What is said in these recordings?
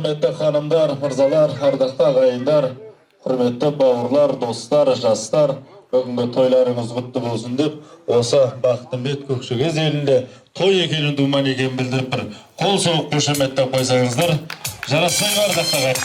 құрметті ханымдар, мырзалар, ардақты ағайындар, құрметті бауырлар, достар, жастар, бүгінгі тойларыңыз құтты болсын деп, осы Бақтымбет Көкшегез елінде той екенін думан екенін білдіріп бір қол соғып қошеметтеп қойсаңыздар, жарасай ма ардақты ағайын?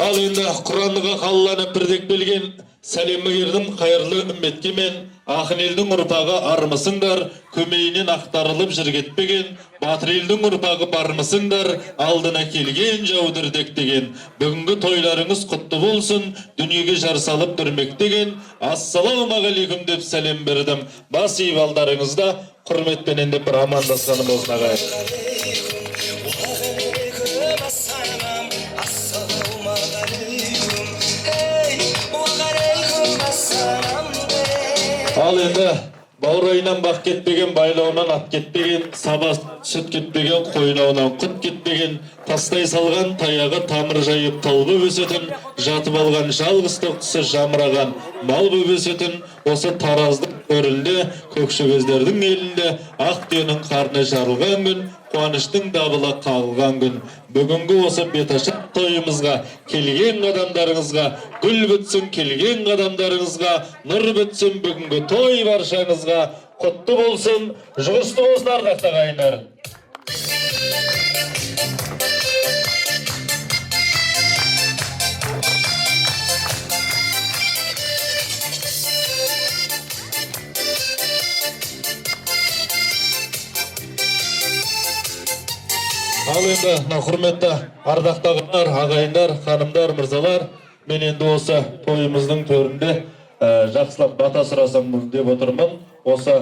Ал енді Құранға қалланып бірдек белген сәлемі кердім қайырлы үмметке мен, ақын елдің ұрпағы армысыңдар, көмейінен ақтарылып жүргетпеген, батыр елдің ұрпағы бармысыңдар, алдына келген жаудыр дектеген. Бүгінгі тойларыңыз құтты болсын, дүниеге жар салып дүрмектеген. Ассалаумағалейкум деп сәлем бердім. Бас иіп алдарыңызда құрметпенен деп бір амандасқаным болсын ағайын. Ал енді баурайынан бақ кетпеген, байлауынан ат кетпеген, сабас сүт кетпеген, қойнауынан құт кетпеген, тастай салған таяғы тамыр жайып тал боп өсетін, жатып алған жалғыз тоқтысы жамыраған мал боп өсетін, осы тараздың төрінде, Көкшегездердің елінде ақ түйенің қарны жарылған күн, қуаныштың дабылы қағылған күн. Бүгінгі осы беташар тойымызға келген адамдарыңызға гүл бітсін, келген адамдарыңызға нұр бітсін. Бүгінгі той баршаңызға құтты болсын, жұғысты болсын ардақты ағайындар. Ал енді құрметті ардақты ағайындар, ханымдар, мырзалар, мен енді осы тойымыздың төрінде жақсылап бата сұрасам деп отырмын. Осы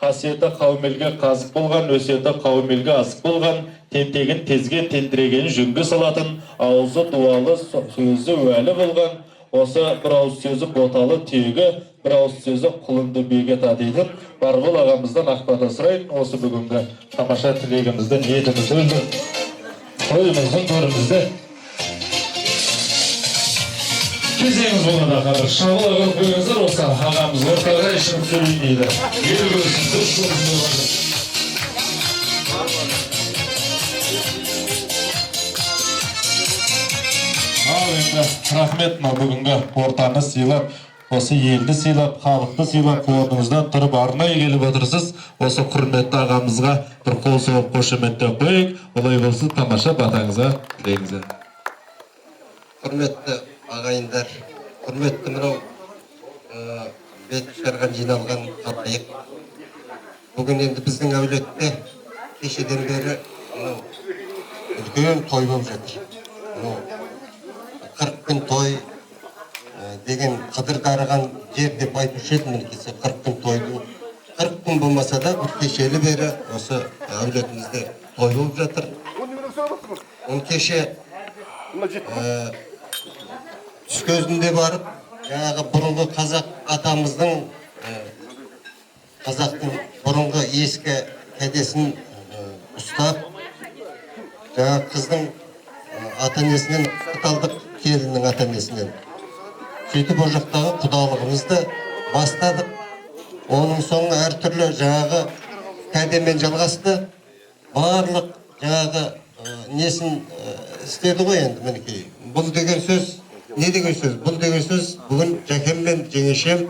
қасиеті қауымелге қазық болған, өсиеті қауымелге асық болған, тентегін тезге тентіреген жүнгі салатын, ауызы дуалы, сөзі уәлі болған, осы бір ауыз сөзі боталы түйегі, бір ауыз сөзі құлынды беге татитын Барбол ағамыздан ақпата сұрайын. Осы бүгінгі тамаша тілегімізді, ниетімізді білдіріп, тойымыздың төрімізде кезеңіз болады ақыры. Шабыл ағыр қойыңыздар, осы ағамыз ортаға ішіп сөйлейін дейді. Ел көрсін, дұрыс көрсін болады. Ал енді рахмет бүгінгі ортаны сыйлап, осы елді сыйлап, халықты сыйлап, орныңыздан тұрып арнайы келіп отырсыз. Осы құрметті ағамызға бір қол соғып қошеметтеп қойып, олай болсын, тамаша батаңызға тілеңіздер. Құрметті ағайындар, құрметті мынау бет шығарған жиналған халқайық. Бүгін енді біздің әулетте кешеден бері үлкен той болып жатыр. 40 күн той деген қыдыр дарыған жер деп айтушы едім. 40 күн тойдың 40 күн болмаса да бір кешелі бері осы әулетімізде той болып жатыр. Он кеше түс көзінде барып, жаңағы бұрынғы қазақ атамыздың, қазақтың бұрынғы ескі кәдесін ұстап, жаңағы қыздың ата-енесінен құталдық, келіннің ата-енесінен. Сөйтіп о жақтағы құдалығымызды бастадық. Оның соңы әртүрлі жаңағы кәдемен жалғасты. Барлық жаңағы несін істеді ғой енді мінекей. Бұл деген сөз, не деген сөз? Бұл деген сөз бүгін жәкем мен жеңешем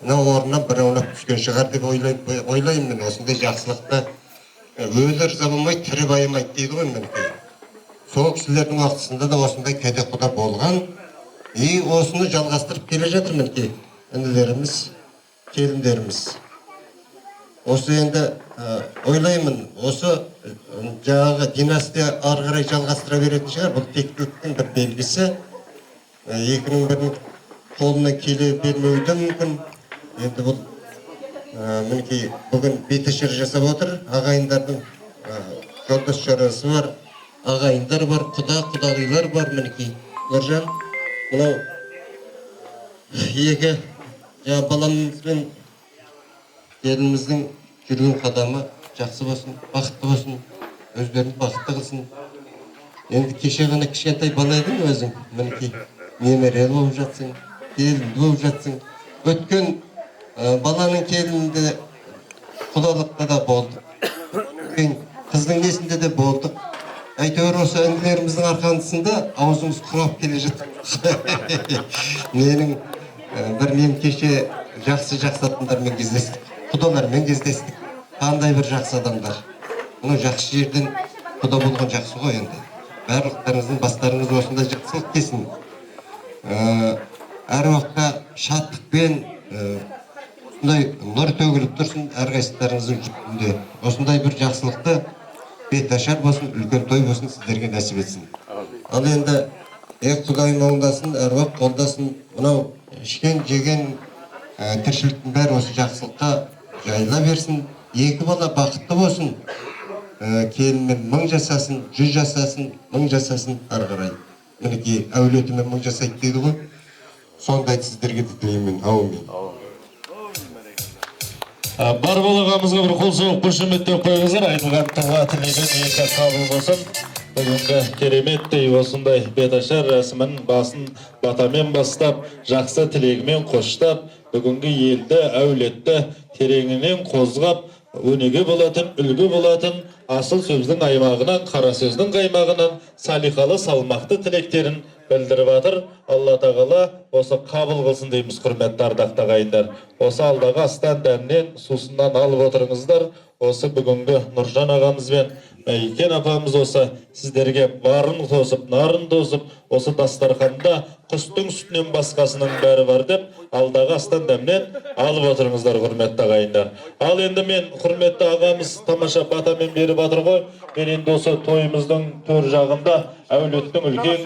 мынау орнынан бір аунап түскен шығар деп ойлаймын мен. Осындай жақсылықты өлі ырза болмайды, тірі байымайды дейді ғой мінекей. Сол кісілердің уақытысында да осындай кәде құда болған. И осыны жалғастырып келе жатыр мінекей інілеріміз, келіндеріміз. Осы енді ойлаймын, осы жаңағы династия ары қарай жалғастыра беретін шығар. Бұл тектіліктің бір белгісі. Екінің бірінің қолына келе бермеуі де мүмкін. Енді бұл мінекей бүгін беташар жасап отыр. Ағайындардың жолдас жарасы бар, ағайындар бар, құдағилар бар мінекей. Нұржан, мынау екі баламыз бен келініміздің жүрген қадамы жақсы болсын, бақытты болсын, өздерін бақытты қылсын. Енді кеше ғана кішкентай бала едің өзің, мінекей немерелі болып жатсың, келінді болып жатсың. Өткен баланың келінінде құдалықта да болдық. Қыздың несінде де болдық. Әйтеуір осы әңгілеріміздің арқасында аузымыз құрап келе жатыр. Мен кеше жақсы адамдармен кездестік, құдалармен кездестік. Қандай бір жақсы адамдар. Мұны жақсы жерден құда болған жақсы ғой енді. Барлықтарыңыздың бастарыңыз осында жақсылық келсін. Әр уақытта шаттықпен нұр төгіліп тұрсын әрқайсыларыңыздың жүзінде. Осындай бір жақсылықты беташар болсын, үлкен той болсын, сіздерге нәсіп етсін. Ал енді Құдайым оңдасын, әруақ қолдасын. Мынау ішкен жеген тіршіліктің бәрі осы жақсылыққа жайыла берсін. Екі бала бақытты болсын. Келінмен 1000 жасасын, 100 жасасын, 1000 жасасын ары қарай. Мінекей әулетімен 1000 жасайды дейді ғой. Сондай сіздерге де тілеймін. Аумин. Бар болғанымызға бір қол соғып қошеметтеп қойыңыздар. Айтылған тұлға тілеген ниетке қабыл болсын. Бүгінгі кереметтей осындай беташар рәсімін басын батамен бастап, жақсы тілегімен қоштап, бүгінгі елді, әулетті тереңінен қозғап, өнеге болатын, үлгі болатын, асыл сөздің аймағынан, қара сөздің қаймағынан салиқалы салмақты тілектерін білдіріп жатыр. Алла тағала осы қабыл қылсын дейміз, құрметті ардақты ағайындар. Осы алдағы астан дәмнен, сусыннан алып отырыңыздар. Осы бүгінгі Нұржан ағамыз бен Мәйкен апамыз осы сіздерге барын тосып, нарын тосып, осы дастарханда құстың сүтінен басқасының бәрі бар деп, алдағы астан дәмнен алып отырыңыздар, құрметті ағайындар. Ал енді мен, құрметті ағамыз тамаша батамен беріп жатыр ғой. Мен енді осы тойымыздың төр жағында әулеттің үлкен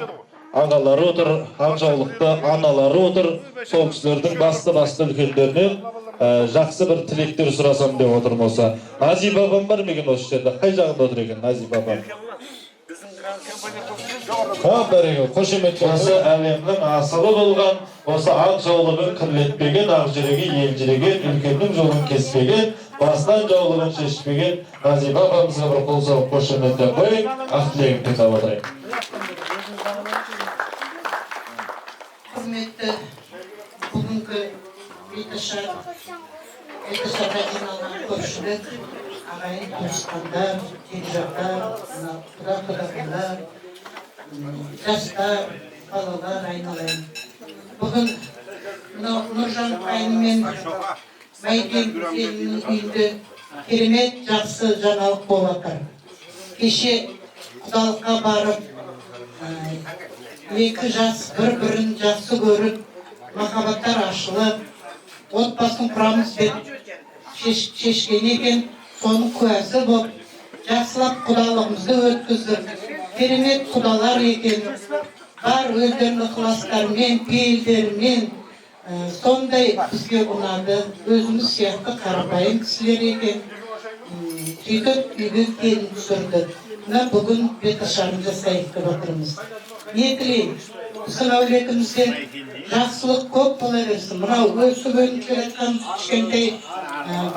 ағалары отыр, аңжаулықты аналары отыр. Сол кісілердің басты үлкендерінен жақсы бір тілектер сұрасам деп отырмын осы. Назип апам бар ма екен осы жерде? Қай жағында отыр екен Назип апам? Бәрекелді, қошемет. Осы әлемнің асылы болған, осы аңжаулығын кірлетпеген, ақ жүрегі елжіреген, үлкеннің жолын кеспеген, басынан жаулығын шешпеген Назип апамызға бір қол соғып қошеметтеп қойып, ақ тілегін тыңдап отырайық. Құрметті бүгінгі беташарға жиналған көпшілік, ағайын туысқандар, текжақтар, құда-құдағайлар, жастар, балалар айналайын. Бүгін Нұржан ағайын мен Мәйкен келіннің үйінде керемет жақсы жаңалық болып жатыр. Кеше құдалыққа барып, екі жас бір-бірін жақсы көріп, махаббаттар ашылып, отбасын құрамыз деп шешкен екен. Соның куәсі болып, жақсылап құдалығымызды өткіздік. Керемет құдалар екен. Бар өздерінің ықыластарымен, пейілдерімен сондай бізге ұнады. Өзіміз сияқты қарапайым кісілер екен. Сөйтіп үйге келін түсірді. Мына бүгін беташарын жасайық деп отырмыз. Не тілеймін? Біздің әулетімізде жақсылық көп бола берсін. Мынау өсіп өніп келе жатқан кішкентай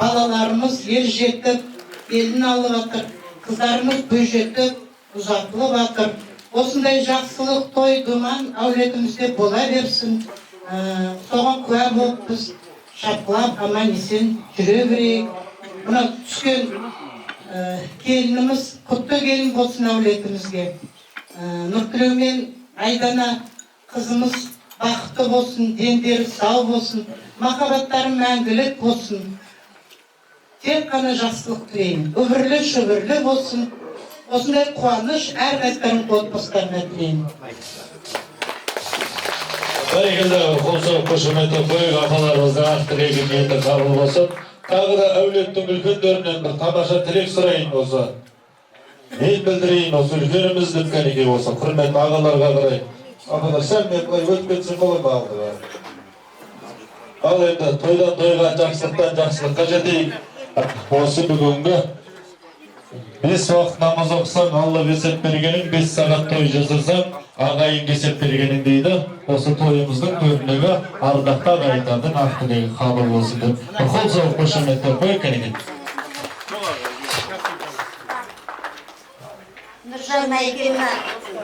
балаларымыз ер жетіп, келін алып жатыр. Қыздарымыз бойжетіп, ұзатылып жатыр. Осындай жақсылық, той, думан әулетімізде бола берсін. Соған куә болып біз шапқылап, аман есен жүре берейік. Мына түскен келініміз құтты келін болсын әулетімізге. Нұртілеу мен Айдана қызымыз бақытты болсын, дендері сау болсын, махаббаттары мәңгілік болсын. Тек қана жақсылық тілеймін. Үбірлі-шүбірлі болсын. Осындай қуаныш әрқайсыларының отбасыларына тілеймін. Бәрекелді, қол соғып қошеметтеп қойып, апаларымыздың ақ тілегі ниеті қабыл болсын. Тағы да әулеттің үлкендерінен бір тамаша тілек сұрайын осы. Мен білдірейін осы үлкеніміз деп кәнеке болса, құрметті ағаларға қарай. Апалар, сәл мен бұлай өтіп кетсін болай ма алды. Ал енді тойдан тойға, жақсылықтан жақсылыққа жетейік. Осы бүгінгі 5 уақыт намаз оқысаң, Алла есеп бергенің, 5 сағат той жасырсаң, ағайын есеп бергенің дейді. Осы тойымыздың төріндегі ардақты ағайындардың ақ тілегі қабыл болсын деп. Қол соғып қошеметтеп қойып кәнеке. Нұржан Мәйкен'е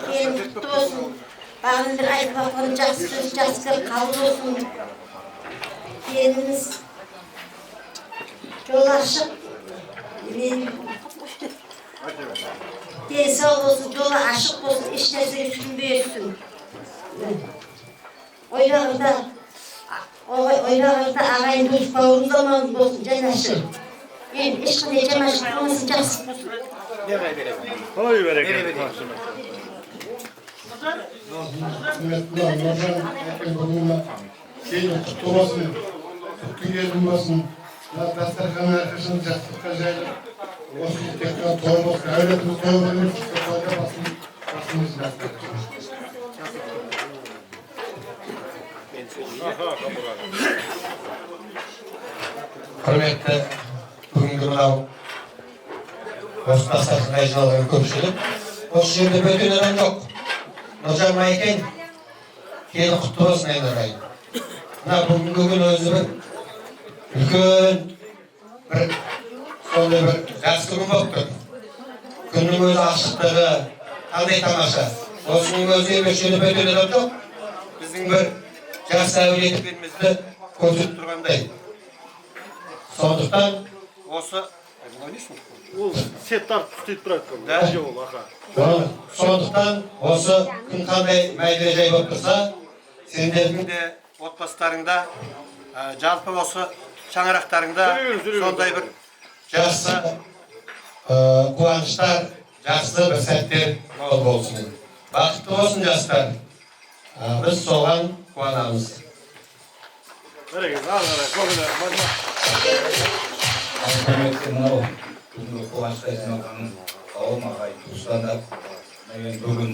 келін құтты болсын. Бағындыр айтып ақын жақсы сөз, жақсы қабыл болсын. Келініміз Yol açık. Den sağ olsun, yolu açık olsun, iş nesine sürünbüyorsun. Oylağında ağayın dost bağırın zamanı olsun, canaşır. Ben iş kılıyor, canaşır, olmasın, cansın. Kolay bereket. Şeyin kutlu olmasın, kutlu gelin olmasın. Dastarkanın arkasını jastıkka jayılıp, olsun tekrar toy olsun, öğretimiz toy olsun, toyda basımız jastık. Hürmetli, bugünkü mınav Dostasar Mecnal'ın köpçülük. O жерде bötün adam yok. Hocam Mayken, keyin kutlu olsun aylarayın. Mına bugünkü gün özü bir үлкен bir сондай bir жақсы күн болып тұр. Күннің өзі ашықтығы қандай тамаша. Осының өзі ерекшелі бөтен адам жоқ. Біздің бір жас әулетімізді көрсетіп тұрғандай. Сондықтан осы Ол сеттар түстейіп тұрады. Да. Ол аха. Сондықтан осы күн қандай мәйде жай болып тұрса, сендердің де отбасыларыңда жалпы осы шаңырақтарыңда сондай бір жақсы қуаныштар, жақсы бір сәттер мол болсын. Бақытты болсын жастар. Біз соған қуанамыз. Bereket. Al. Құрметті мынау бүгінгі қуаныштай жиналған қауым ағайын туыстардар, бүгін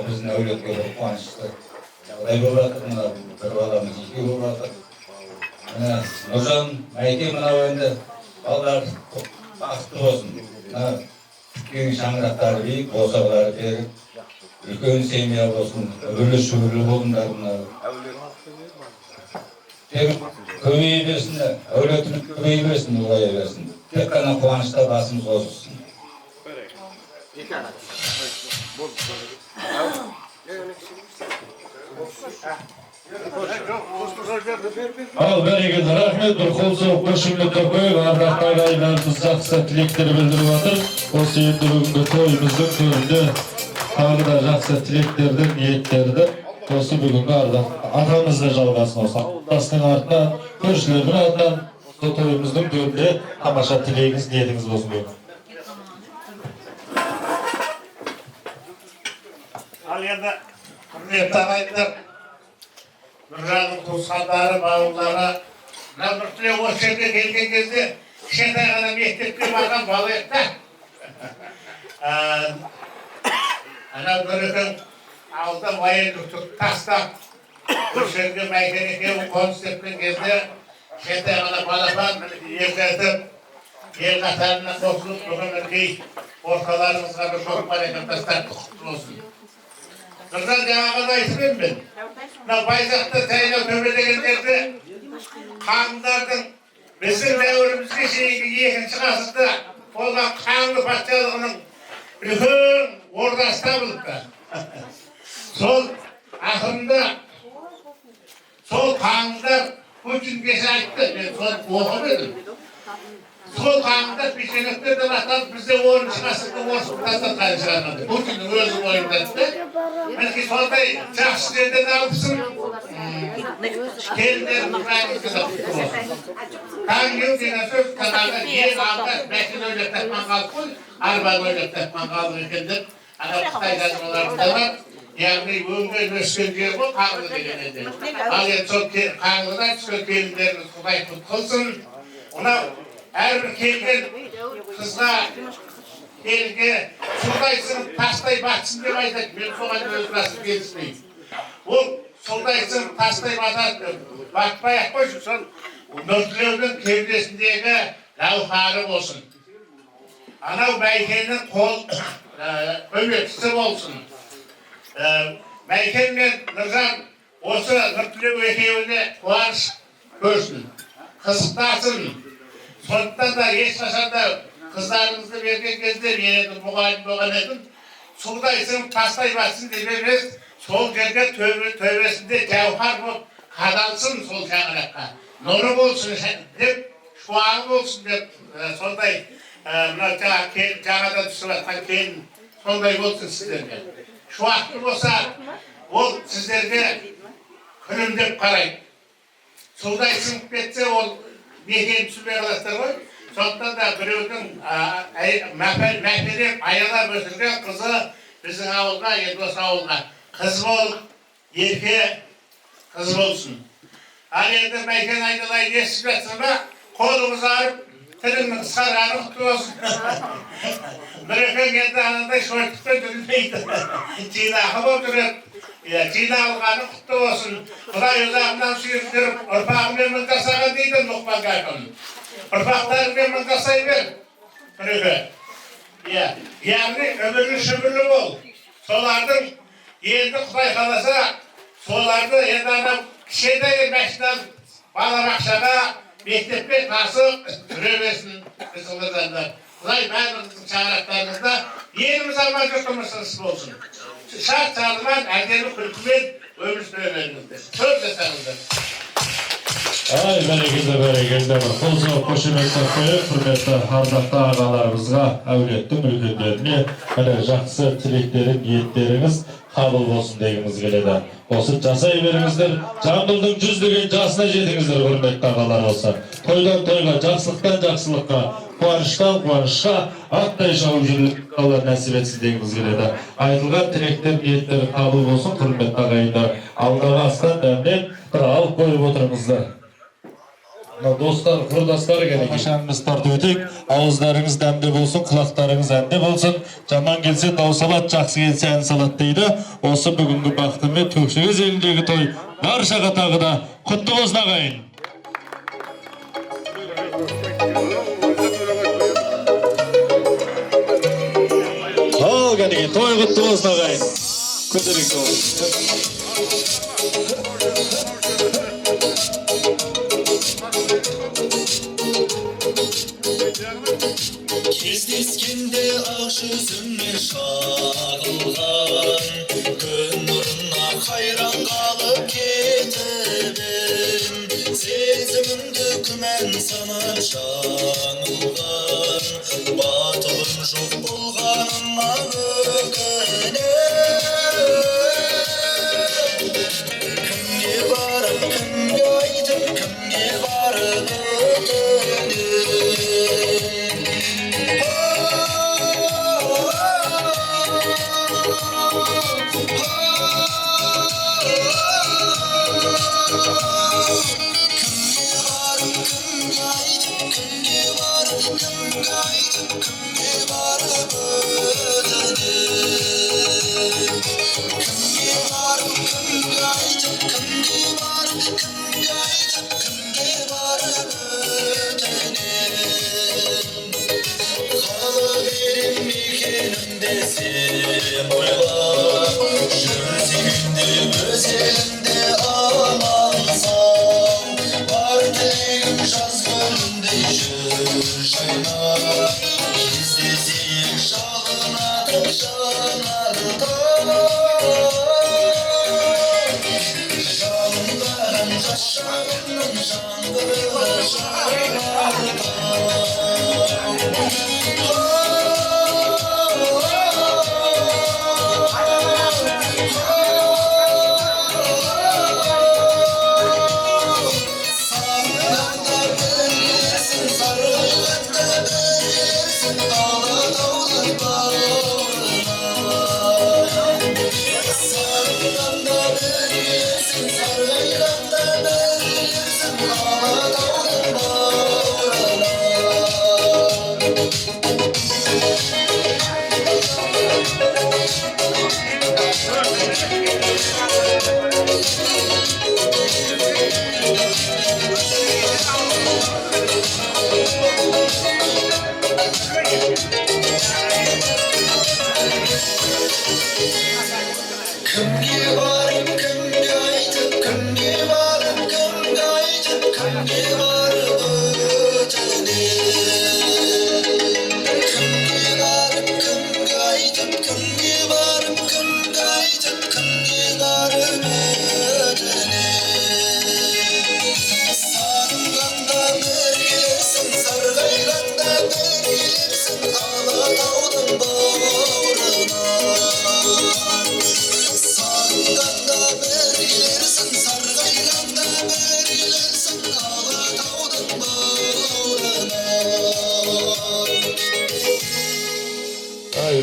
біздің әулетке бір қуанышты жағдай болып жатыр. Мына бір баламыз екеу болып жатыр. Мына Нұржан, Майке мынау енді балалар бақытты болсын. Мына үлкен шаңырақтары биік, босағалары берік, үлкен семья болсын, үрлі-шүрлі болыңдар мына. Көбейе берсін, әулетіміз көбейе берсін, ұлғая берсін. Тек қана қуанышта басымыз қосылсын. Ал берекет, рахмет, бір қол соғып көшімлікті қойып, Абрах ағайындарымыз жақсы тілектер білдіріп жатыр. Осы енді бүгінгі тойымыздың төрінде тағы да жақсы тілектерді, ниеттерді осы бүгінгі атамызды жалғасын осы аттастың артынан, көршілердің артынан тойымыздың төрінде тамаша тілегіңіз, ниетіңіз болсын бүгін. Ал енді құрметті ағайындар, Нұржанның туысқандары, бауырлары, мына бір түлек осы жерге келген кезде кішкентай ғана мектепке барған бала еді да. Ана бір екен алды военліктік тастап, осы жерге Майкен екеуі қоныс тепкен кезде кішкентай ғана балапан ертетіп, ел қатарына қосылып, бүгін мінекей орталарыңызға бір жоқ бар екен тастап құтты болсын. Нұржан жаңағыны айтып мен. Мына Байзақта Тайнау төбедеген жерде қаңдардың біздің дәуірімізге шейінгі екінші ғасырда болған қаңды патшалығының үлкен ордасы табылыпты. Сол ақырында сол қаңдар Путинге айтты, мен соны оқып едім. Сол қаңдар пешенектерден аталып бізде 10-шы ғасырда орысты тастатқан шығармады. Путиннің өзі мойындатты. Мінекей сондай жақсы жерден алыпсың, келіндеріміз мәңгізді құтты болсын. Таңгел деген сөз қазағы ең алда мәшін ойлап тапқан қалып қой, арбаны ойлап тапқан қалып екен деп, ана Қытай жазбаларында бар. Яғни өңген өскен жер ғой Қаңлы деген еді. Ал енді сол Қаңлыдан түскен келіндеріміз Құдай құт қылсын. Мынау әрбір келген қызға, келінге сұлдайсың, тастай батсын деп айтады. Мен соған өз басым келіспеймін. Ол сұлдайсың, тастай батпай-ақ қойсын, сол Нұртілеудің кеудесіндегі лаухары болсын. Анау Майкеннің көмекшісі болсын. Майкен мен Нұржан осы Нұртілеу екеуіне қуаныш көрсін, қызықтасын. Сондықтан да ешқашанда қыздарыңызды берген кезде мен енді мұғалім болған едім. Сұлдайсың, тастай батсын деп емес, сол жерде төбесінде жауһар болып қадалсын сол шаңыраққа. Нұры болсын деп şuağı olsun dep sonday mına жаңадан түсіп жатқан келін сондай болсын сіздерге. Шуақты болса, ол сіздерге күлімдеп қарайды. Судай сіңіп кетсе, ол неге түсінбей қаласыздар ғой. Сондықтан да біреудің мәпелеп аялап өсірген қызы біздің ауылға, енді осы ауылға қыз болып, ерке қыз болсын. Ал енді Мәйкен айналайын естіп жатсың ба, қолыңыз арып, тіліңнің қысқарғаны құтты болсын. Нұрекең енді анандай шойттықпен жүрмейді. Жинақы болып жүреді. Жиналғаны құтты болсын. Құдай ұзағынан сүйіктіріп, ұрпағымен мың жасаған дейді Лұқпан Кәкім. Ұрпақтарымен мың жасай бер. Нұрекең. Яғни өмірлі шүмірлі бол. Солардың енді Құдай қаласа, соларды енді анау кішкентай машинаны балабақшаға мектепке тасып жүре берсін біздің қыздар. Құдай бәріміздің шаңырақтарымызда еліміз аман жұртымыз тыныш болсын. Шат шадыман әдемі күлкімен өмір сүре беріңіздер. Көп жасаңыздар. Ай, бәрекелді бір қол соғып қошеметтеп қойып, құрметті ардақты ағаларымызға, әулеттің үлкендеріне міне жақсы тілектерің, ниеттеріңіз қабыл болсын дегіміз келеді. Осы жасай беріңіздер, Жамбылдың жүздеген жасына жетіңіздер, құрметті ағалар болса. Тойдан тойға, жақсылықтан жақсылыққа, қуаныштан қуанышқа аттай шауып жүріп Алла нәсіп етсін дегіміз келеді. Айтылған тілектер, ниеттер қабыл болсын, құрметті ағайындар. Алдағы астан дәмнен бір алып қойып отырыңыздар. Достар, құрдастар керек. Қашанымыз тартып өтейік. Ауыздарыңыз дәмді болсын, құлақтарыңыз әнде болсын. Жаман келсе дау салат, жақсы келсе ән салат дейді. Осы бүгінгі бақытымен Көкшегіз еліндегі той баршаға тағы да құтты болсын ағайын. Ал кәдеге той құтты болсын ағайын. Күнделік болсын. Кездескенде ақ жүзіңе шағылған күн нұрына қайран қалып кетіп сезімімді күмән санап жаңылған батылым жоқ болғаныма өкінем кімге барып кімге айтып кімге барып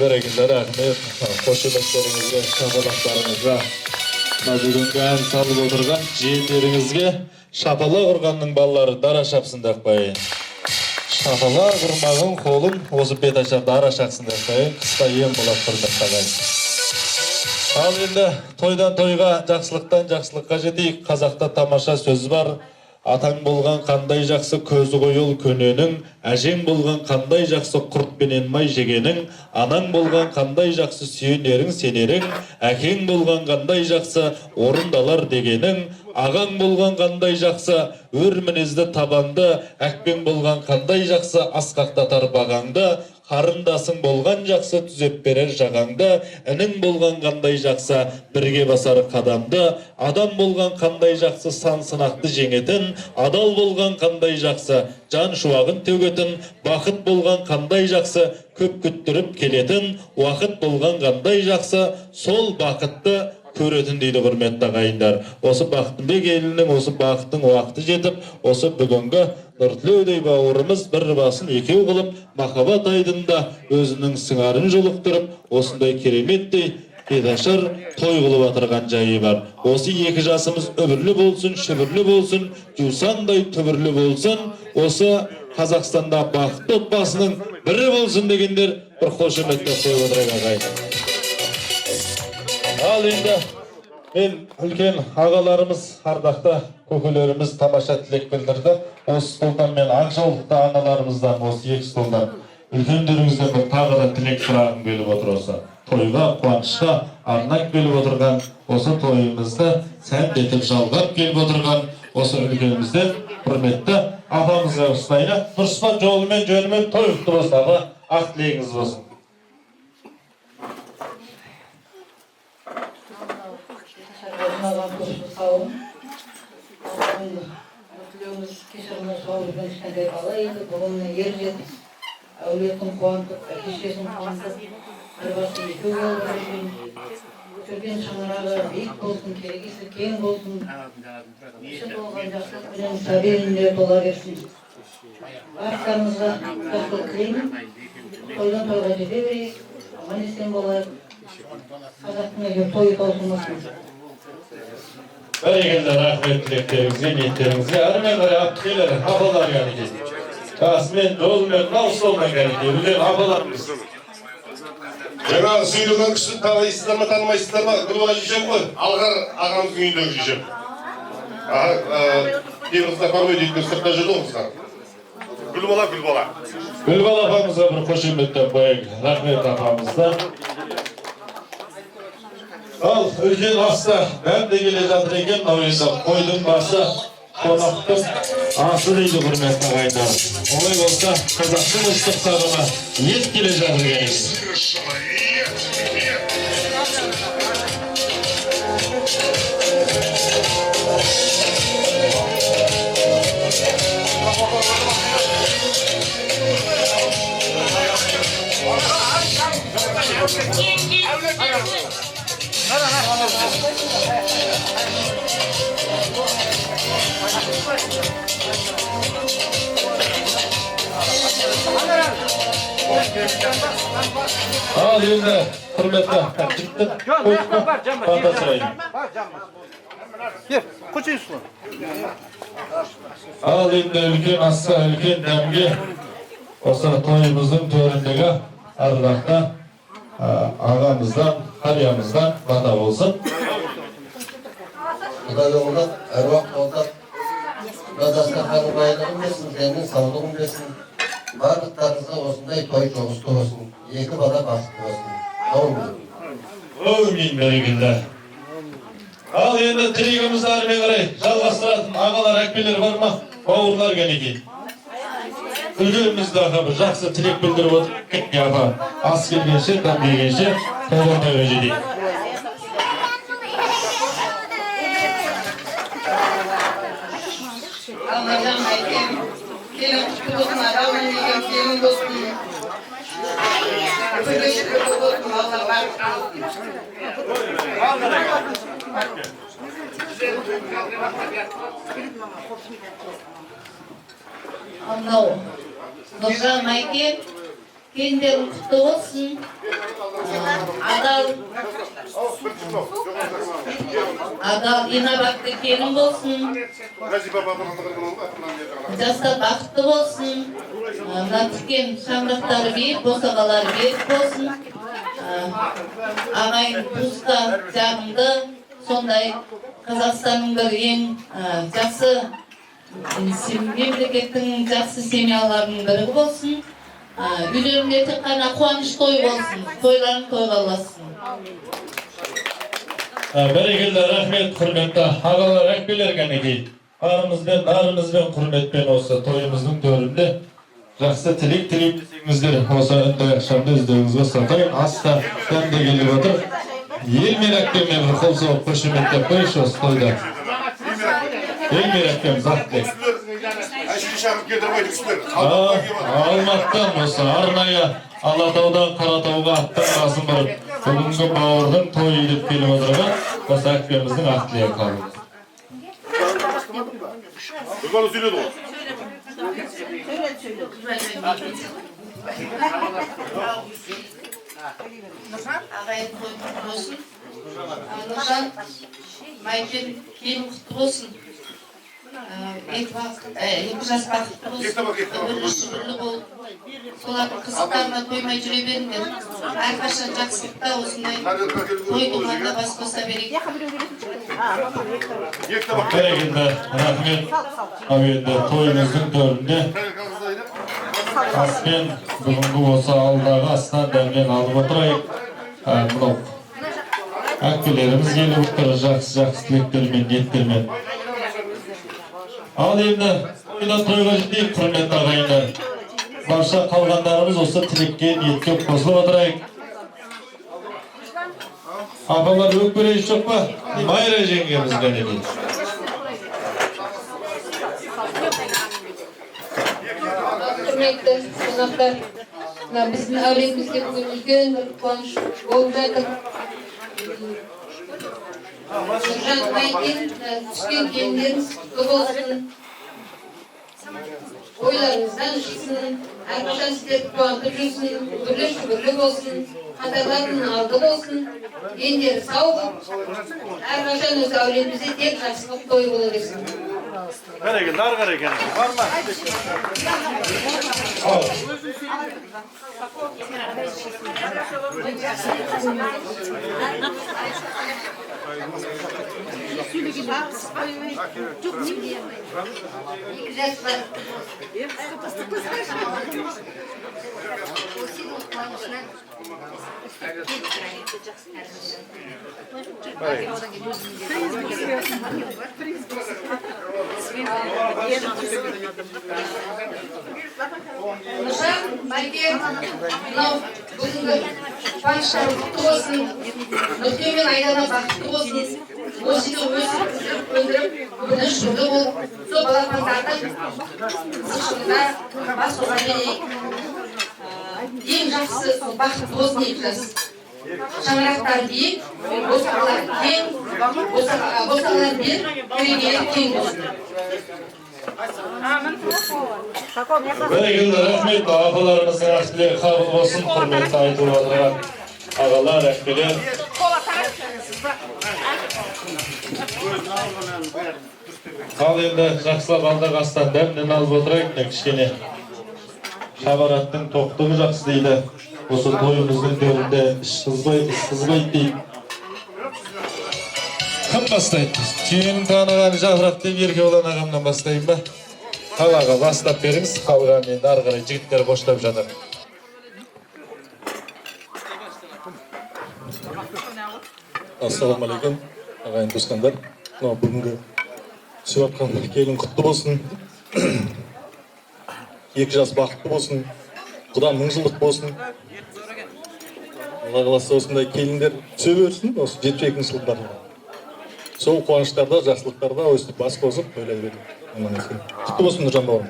Bereketler rahmet. Qo'shimchalaringizga, shapaloqlaringizga, bugungi an salib o'tirgan jiyenleringizga shapaloq urganning balları dara şapsın deb qo'ying. Shapaloq urmag'in qo'lim o'zi betashab dara shapsın deb qo'ying. Qisqa yem bo'lib turdi qag'ay. Al endi to'ydan to'yga, жақсылықтан жақсылыққа жетейік. Қазақта тамаша сөз бар. Атаң болған қандай жақсы көзі қойыл көненің, әжең болған қандай жақсы құрт пенен май жегенің, анаң болған қандай жақсы сүйенерің сенерің, әкең болған қандай жақсы орындалар дегенің, ағаң болған қандай жақсы өр мінезді табанды, әкпең болған қандай жақсы асқақтатар бағаңды, қарындасың болған жақсы түзеп берер жағаңды, інің болған қандай жақсы бірге басар қадамды, адам болған қандай жақсы сан сынақты жеңетін, адал болған қандай жақсы жан шуағын төгетін, бақыт болған қандай жақсы көп күттіріп келетін, уақыт болған қандай жақсы сол бақытты көретін дейді құрметті ағайындар. Осы Бақтынбек елінің осы бақыттың уақыты жетіп, осы бүгінгі Нұртілеудей бауырымыз бір басын екеу қылып, махаббат айдында өзінің сыңарын жолықтырып, осындай кереметтей бедашар той қылып отырған жайы бар. Осы екі жасымыз өмірлі болсын, шүбірлі болсын, жусандай түбірлі болсын, осы Қазақстанда бақытты отбасының бірі болсын дегендер бір қошеметті қойып отырайық ағайын. Ал енді мен үлкен ағаларымыз, ардақты көкелеріміз тамаша тілек білдірді. Осы столдан мен Ақжаулықты аналарымыздан, осы екі столдан үлкендеріңізден бір тағы да тілек сұрағым келіп отыр осы. Тойға, қуанышқа арнап келіп отырған, осы тойымызды сәндетіп жалғап келіп отырған осы үлкенімізден құрметті апамызға ұстайына дұрыспан жолымен жөнімен той құтты болсын, ақ тілегіңіз болсын. Нұртілеуіміз кешірімі сау жүрген кішкентай бала енді бүгінгі ер жетіп, әулетін қуантып, әке-шешесін қуантып, бір басын екеу келіп жүрген шаңырағы биік болсын, керегесі кең болсын, іші толған жақсылық пенен сәби үніне тола берсін. Барлықтарыңызға жақсылық тілеймін. Тойдан тойға жете берейік, аман есен болайық. Қазақтың егер тойы таусылмасын. Бәрекелді рахмет тілектеріңізге, ниеттеріңізге, әрмен қарай аптықелер, апалар кәнеке. Қасымен, жолымен, наусылмен кәнеке, үлкен апаларымыз. Жаңа сөйлеген кісі танисыздар ма, танымайсыздар ма? Гүлбала жешем ғой, Алғар ағамыздың үйіндегі жешем. Кейбір қыздар көрмей дейтін сыртта жүрді ғой қыздар. Гүлбала. Гүлбала апамызға бір қошеметтен қойайық. Рахмет апамызда. Ал үлкен аста бәрде келе жатыр екен, науында қойдың басы, қонақтың асы дейді құрметті ағайындар. Олай болса, қазақтың ұлттық тағамы ет келе жатыр екен. Al енді құрметті жіптің банда сұрайын. Ал енді үлкен асқа, үлкен дәмге осы тойымыздың төріндегі ардақты ағамыздан, қариямыздан бата болсын. Құдай оңлап, әруақ қолдап, дастарханның байлығын берсін, деннің саулығын берсін. Барлықтарыңызға осындай той тоғысты болсын. Екі бала бақытты болсын. Аумин. Аумин бәрекелді. Ал енді тілегімізді әрмен қарай жалғастыратын ағалар, әкпелер бар ма? Бауырлар кәнеке. Үлгенімізді аға бір жақсы тілек білдіріп отыр. Кетке апа, ас келгенше, дәм келгенше, тойға жетейік. Алмажан әйкем, келін құшты болсын, адамын егем, келін болсын. Өкілі шүкір болсын, Алла бақыт болсын. Анау, Нұржан әйкем, келіндерің құтты болсын. Адал инабатты келін болсын. Жастар бақытты болсын. Мына тіккен шаңырақтары биік, босағалары берік болсын. Ағайын туысқа жағымды, сондай Қазақстанның бір ең жақсы мемлекеттің жақсы семьяларының бірі болсын. Үйлерінде тек қана қуаныш той болсын, тойларын тойға ұлассын. Бәрекелді, рахмет, құрметті ағалар, әкпелер кәнекей. Арымызбен, нарымызбен, құрметпен осы тойымыздың төрінде жақсы тілек десеңіздер, осы үнді ақшамды өздеріңізге сатайын. Аста дәмді келіп отыр. Елмер әкпемен бір қол соғып қошеметтеп қойшы осы тойда. Елмер әкпем заттек. Алматтан осы арнайы Алатаудан Қаратауға аттан басын бұрып, бүгінгі бауырдың тойы деп келіп отырған осы әкпеміздің ақ тілегі қалды. Бүгін сөйледі ғой. Ағайын той болсын. Нұржан, Майкен келін құтты болсын. Екі жас бақытты болсын. Бірлі болып. Солардың қызықтарына тоймай жүре беріңдер. Әрқашан жақсылықта осындай той болғанда бас қоса берейік. Бәрекелді, рахмет. Әуелді тойымыздың төрінде асмен бүгінгі осы алдағы астан дәмнен алып отырайық. Мынау әкпелеріміз келіп отыр, жақсы тілектермен, ниеттермен. Ал енді тойдан тойға жетейік, құрметті ағайындар. Барша қалғандарымыз осы тілекке, ниетке қосылып отырайық. Апалар өкпелейіш жоқ па? Майра жеңгеміз кәнекей. Құрметті қонақтар, біздің әулетімізге бүгін үлкен бір қуаныш болып жатыр. Нұржан, Майкен, түскен келіндеріңіз құтты болсын. Ойларыңыздан шықсын, әрқашан сіздерді қуантып жүрсін, бірлі шүбірлі болсын, қатарларының алды болсын, дендері сау болып, әрқашан өз әулетімізде тек жақсылық той бола берсін. Бәрекелді, ары қарай екен. Бар ма? Нұржан, Майкен, мынау бүгінгі қуаныштарың құтты болсын, Нұркен мен Айдана бақытты болсын, осыны өсіп, өндіріп, бүгіні шүрлі болып, сол балапандардың сықшылында бас қоса берейік. Ең жақсы бақытты болсын дейік жас. Шаңырақтар биік, босағалар кең, босағалар бер, керегелер кең болсын. Бәрекелді, рахмет, ағаларымыздың ақ тілегі қабыл болсын, құрметті айтылып отырған ағалар, әкпелер. Ал енді жақсылап алдағы астан дәмнен алып отырайық, кішкене шабараттың тоқтығы жақсы дейді. Осы тойымыздың төрінде іш қызбайды дейді. Кім бастайды? Түйенің таныған жапырақ деп Еркебұлан ағамнан бастайын ба? Қалаға бастап беріңіз, қалған енді ары қарай жігіттер боштап жатыр. Ассалаумағалейкум, ағайын туысқандар. Мынау бүгінгі түсіп жатқан келін құтты болсын. 2 жас бақытты болсын. Құда мың жылдық болсын. Алла қаласа осындай келіндер түсе берсін, осы 72 жылдарда. Сол қуаныштарда, жақсылықтарда өстіп бас қосып, ойлай берді. Құтты болсын Нұржан бауырым.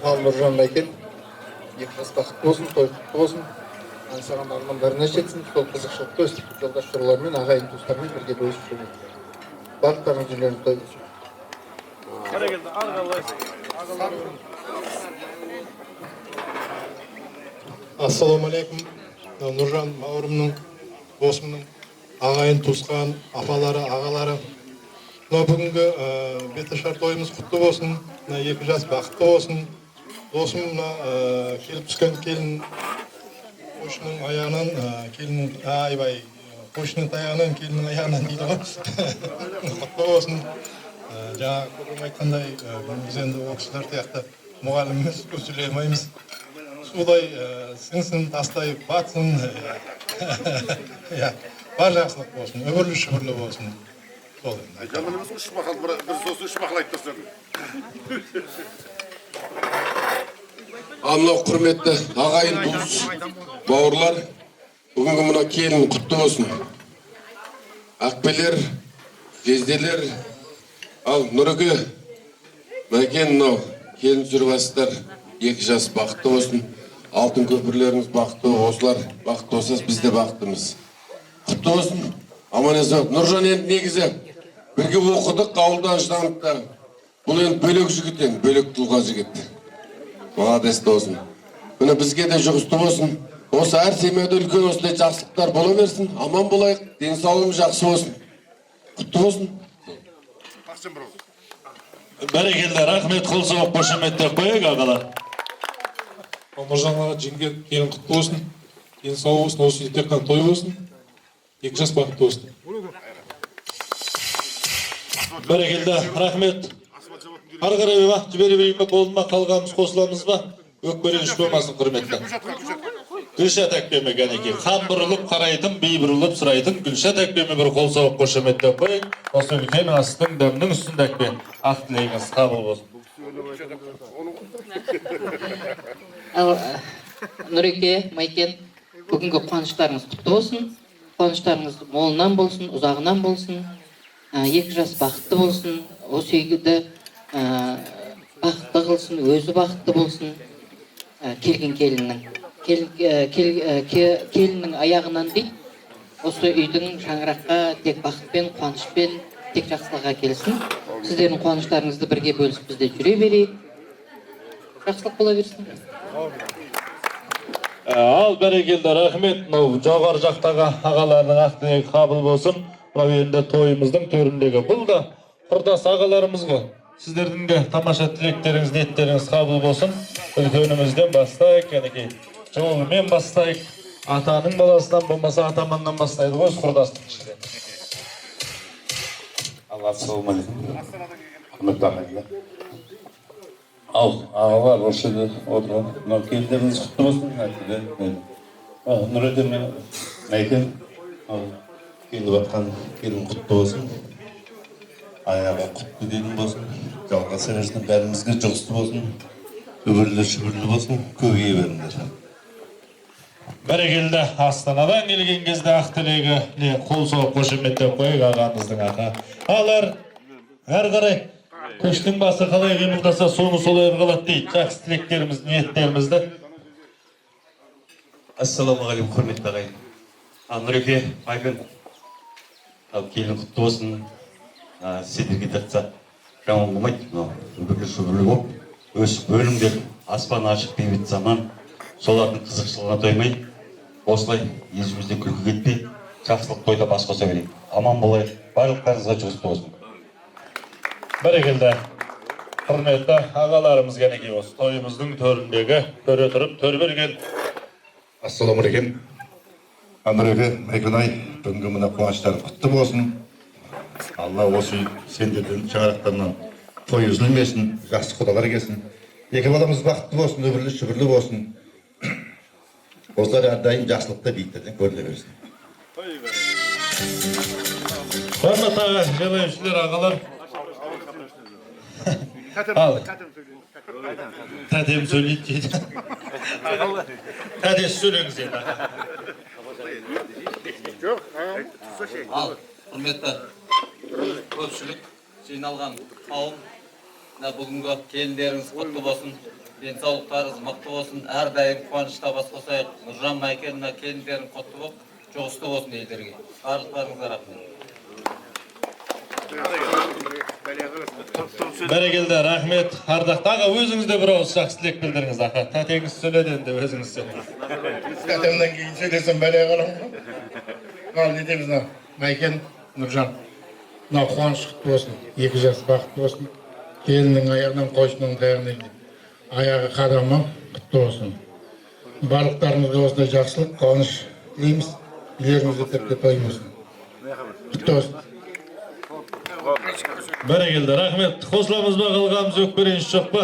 Ал Нұржан Майкен, 2 жас бақытты болсын, той құтты болсын. Аңсаған армандарына жетсін, сол қызықшылықты өстіп жолдас жырлармен, ағайын туыстармен бірге бөлісіп жүрген. Барлықтарының жерлерін той болсын. Бәрекелді, арғалай. Ассалаумағалейкум. Нұржан бауырымның, досымның, ағайын туысқан, апалары, ағалары. Бүгінгі беташар тойымыз құтты болсын. 2 жас бақытты болсын. Досым келіп түскен келін қойшының аяғынан, келіннің айбай, қойшының аяғынан, келіннің аяғынан дейді ғой. Құтты болсын. Жаңа көкем айтқандай, біз енді ол кісілер сияқты мұғаліміміз, көп сөйлемейміз. Судай сіңсін, тастай батсын. Бар жақсылық болсын, өмірлі шүбірлі болсын. Жанымыз үш мақал, бір сосы үш мақал айтып тұрсын. Мынау құрметті ағайын туыс бауырлар, бүгінгі мына келін құтты болсын. Ақбелер, жезделер, ал Нұреке, Мәкен, мынау келін сүрбастар 2 жас бақытты болсын. Алтын көпірлеріңіз бақытты, осылар бақытты болсас, біз де бақыттымыз. Құтты болсын, аман есен. Нұржан енді негізі бірге оқыдық, ауылдан жданықта. Бұл енді бөлек жігіт, бөлек тұлға жігіт. Молодец болсын. Міне бізге де жұғысты болсын. Осы әр семейде үлкен осындай жақсылықтар бола берсін. Аман болайық, денсаулығымыз жақсы болсын. Құтты болсын. Бәрекелді, рахмет, қол соғып қошеметтеп қойық ағалар. Нұржан аға жеңген келін құтты болсын. Денсаулығы болсын, осы үйде тек қана той болсын. 2 жас бақытты болсын. Бәрекелді, рахмет. Ары қарай уақыт жібере берейін бе, болды ма, қалғанымыз қосыламыз ба? Өкпеленіш болмасын, құрметті. Гүлшат әкпеме кәнеке. Хан бұрылып қарайтын, бей бұрылып сұрайтын. Гүлшат әкпеме бір қол соғып қошеметтеп қойын. Осы үлкен астың дәмнің үстінде әкпе. Ақ тілегіңіз қабыл болсын. Нұреке, Майкен, бүгінгі қуаныштарыңыз құтты болсын. Қуаныштарыңыз молынан болсын, ұзағынан болсын. 2 жас бақытты болсын. Осы үйді бақытты қылсын, өзі бақытты болсын. Келген келіннің. Келіннің аяғынан дейді. Осы үйдің шаңыраққа тек бақытпен, қуанышпен, тек жақсылыққа келсін. Сіздердің қуаныштарыңызды бірге бөлісіп бізде жүре берейік. Жақсылық бола берсін. Ал бәрекелді, рахмет. Жоғар жақтағы ағалардың ақ тілегі қабыл болсын. Мынау енді тойымыздың төріндегі. Бұл да құрдас ағаларымыз ғой. Сіздердің де тамаша тілектеріңіз, ниеттеріңіз қабыл болсын. Үлкенімізден бастайық, кәнекей. Жолымен бастайық. Атаның баласынан болмаса атаманнан бастайды ғой, құрдастың ішінде. Ассалаумағалейкум. Құрметті ағайындар. Ал, ағалар осы отырған. Мынау келіндеріңіз құтты болсын. Нұрете мен Мәйкен. Келіп жатқан келін құтты болсын. Аяғы құтты дедің болсын. Жалғаса берсін, бәрімізге жұғысты болсын. Үбірлі шүбірлі болсын. Көбейе беріңдер. Бәрекелді, Астанадан келген кезде ақ тілегі қол соғып қошеметтеп қойық ағамыздың аға. Алар, әр қарай көштің басы қалай қимылдаса, соны солай қалады дейді. Жақсы тілектеріміз, ниеттерімізді. Ассалаумағалейкум, құрметті ағайын. Нұреке, Майкен, келін құтты болсын. Сендерге тартса жаман болмайды. Үбірлі шүбірлі болып, өсіп өліңдер, аспан ашық бейбіт заман. Солардың қызықшылығына тоймай, осылай елімізде күлкі кетпей, жақсылық тойда бас қоса берейік. Аман болайық, барлықтарыңызға жұғысты болсын. Бәрекелді, құрметті ағаларымыз кәнекей осы тойымыздың төріндегі көре тұрып төр берген. Ассалаумағалейкум. Нұреке, Мәйкен-ай, бүгінгі мына қуаныштарың құтты болсын. Алла осы сендердің шаңырақтарынан той үзілмесін, жақсы құдалар келсін. 2 баламыз бақытты болсын, өмірлі шүбірлі болсын. Осылар әрдайым жақсылықта биіктерден көріле берсін. Құрметті аға, желаушылар ағалар. Ал. Тәтем сөйлейді дейді. Тәтесі сөйлеңіз енді. Ал, құрметті көпшілік жиналған қауым, бүгінгі келіндеріңіз құтты болсын, денсаулықтарыңыз мықты болсын, әрдайым қуанышта бас қосайық. Нұржан Майкен'на келіндерің құтты болып, жұғысты болсын елдерге. Барлықтарыңызға рахмет. Бәрекелді, рахмет. Ардақты аға, өзіңіз де бір ауыз жақсы тілек білдіріңіз, аға. Тәтеңіз сөйледі енді, өзіңіз сөйледі. Тәтемнен кейін сөйлесем бәле қалам. Ал не дейміз мына Майкен, Нұржан. Мына қуаныш құтты болсын, 2 жас бақытты болсын. Келіннің аяғынан қойшының таяғынан аяғы қадамы құтты болсын. Барлықтарыңызға осындай жақсылық, қуаныш тілейміз. Үйлеріңізде тіпті той болсын. Құтты болсын. Бәрекелді, рахмет. Қосыламыз ба, қалғамыз өкперейінші жоқ ба?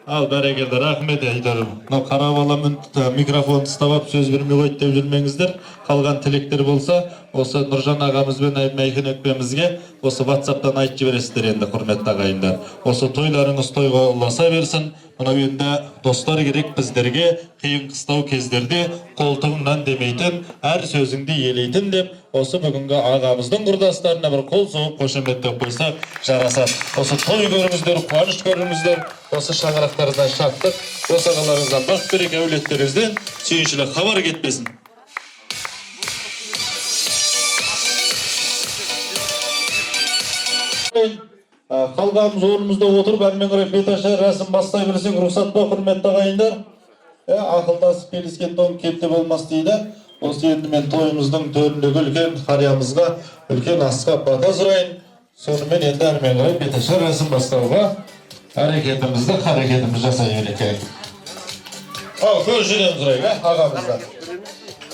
Ал, бәрекелді, рахмет, әйдерім. Мынау қара баламен микрофон ұстап сөз бермей қойды деп жүрмеңіздер. Қалған тілектер болса, осы Нұржан ағамыз бен Майкен өкпемізге осы WhatsApp-тан айтып жібересіздер енді, құрметті ағайындар. Осы тойларыңыз тойға ұласа берсін. Мынау енді достар керек біздерге қиын қыстау кездерде қолтығымнан демейтін, әр сөзіңді елейтін деп, осы бүгінгі ағамыздың құрдастарына бір қол соғып қошеметтеп қойсақ жарасады. Осы той көріңіздер, қуаныш көріңіздер, осы шаңырақтарыңыздан шаттық, осы ағаларыңыздан бақ береке, әулеттеріңізден сүйіншілік хабар кетпесін. Қалғамыз орнымызда отырып, әрмен қарай беташар рәсім бастай берсек, рұқсат па, құрметті ағайындар? Ақылдасып келіскен тон кетті болмас дейді. Осы енді мен тойымыздың төріндегі үлкен қариямызға үлкен асқа бата сұрайын. Сонымен енді әрмен қарай беташар рәсім бастауға қарекетіміз жасай берейік. Ал, көз жүден сұрайық, ағамызда.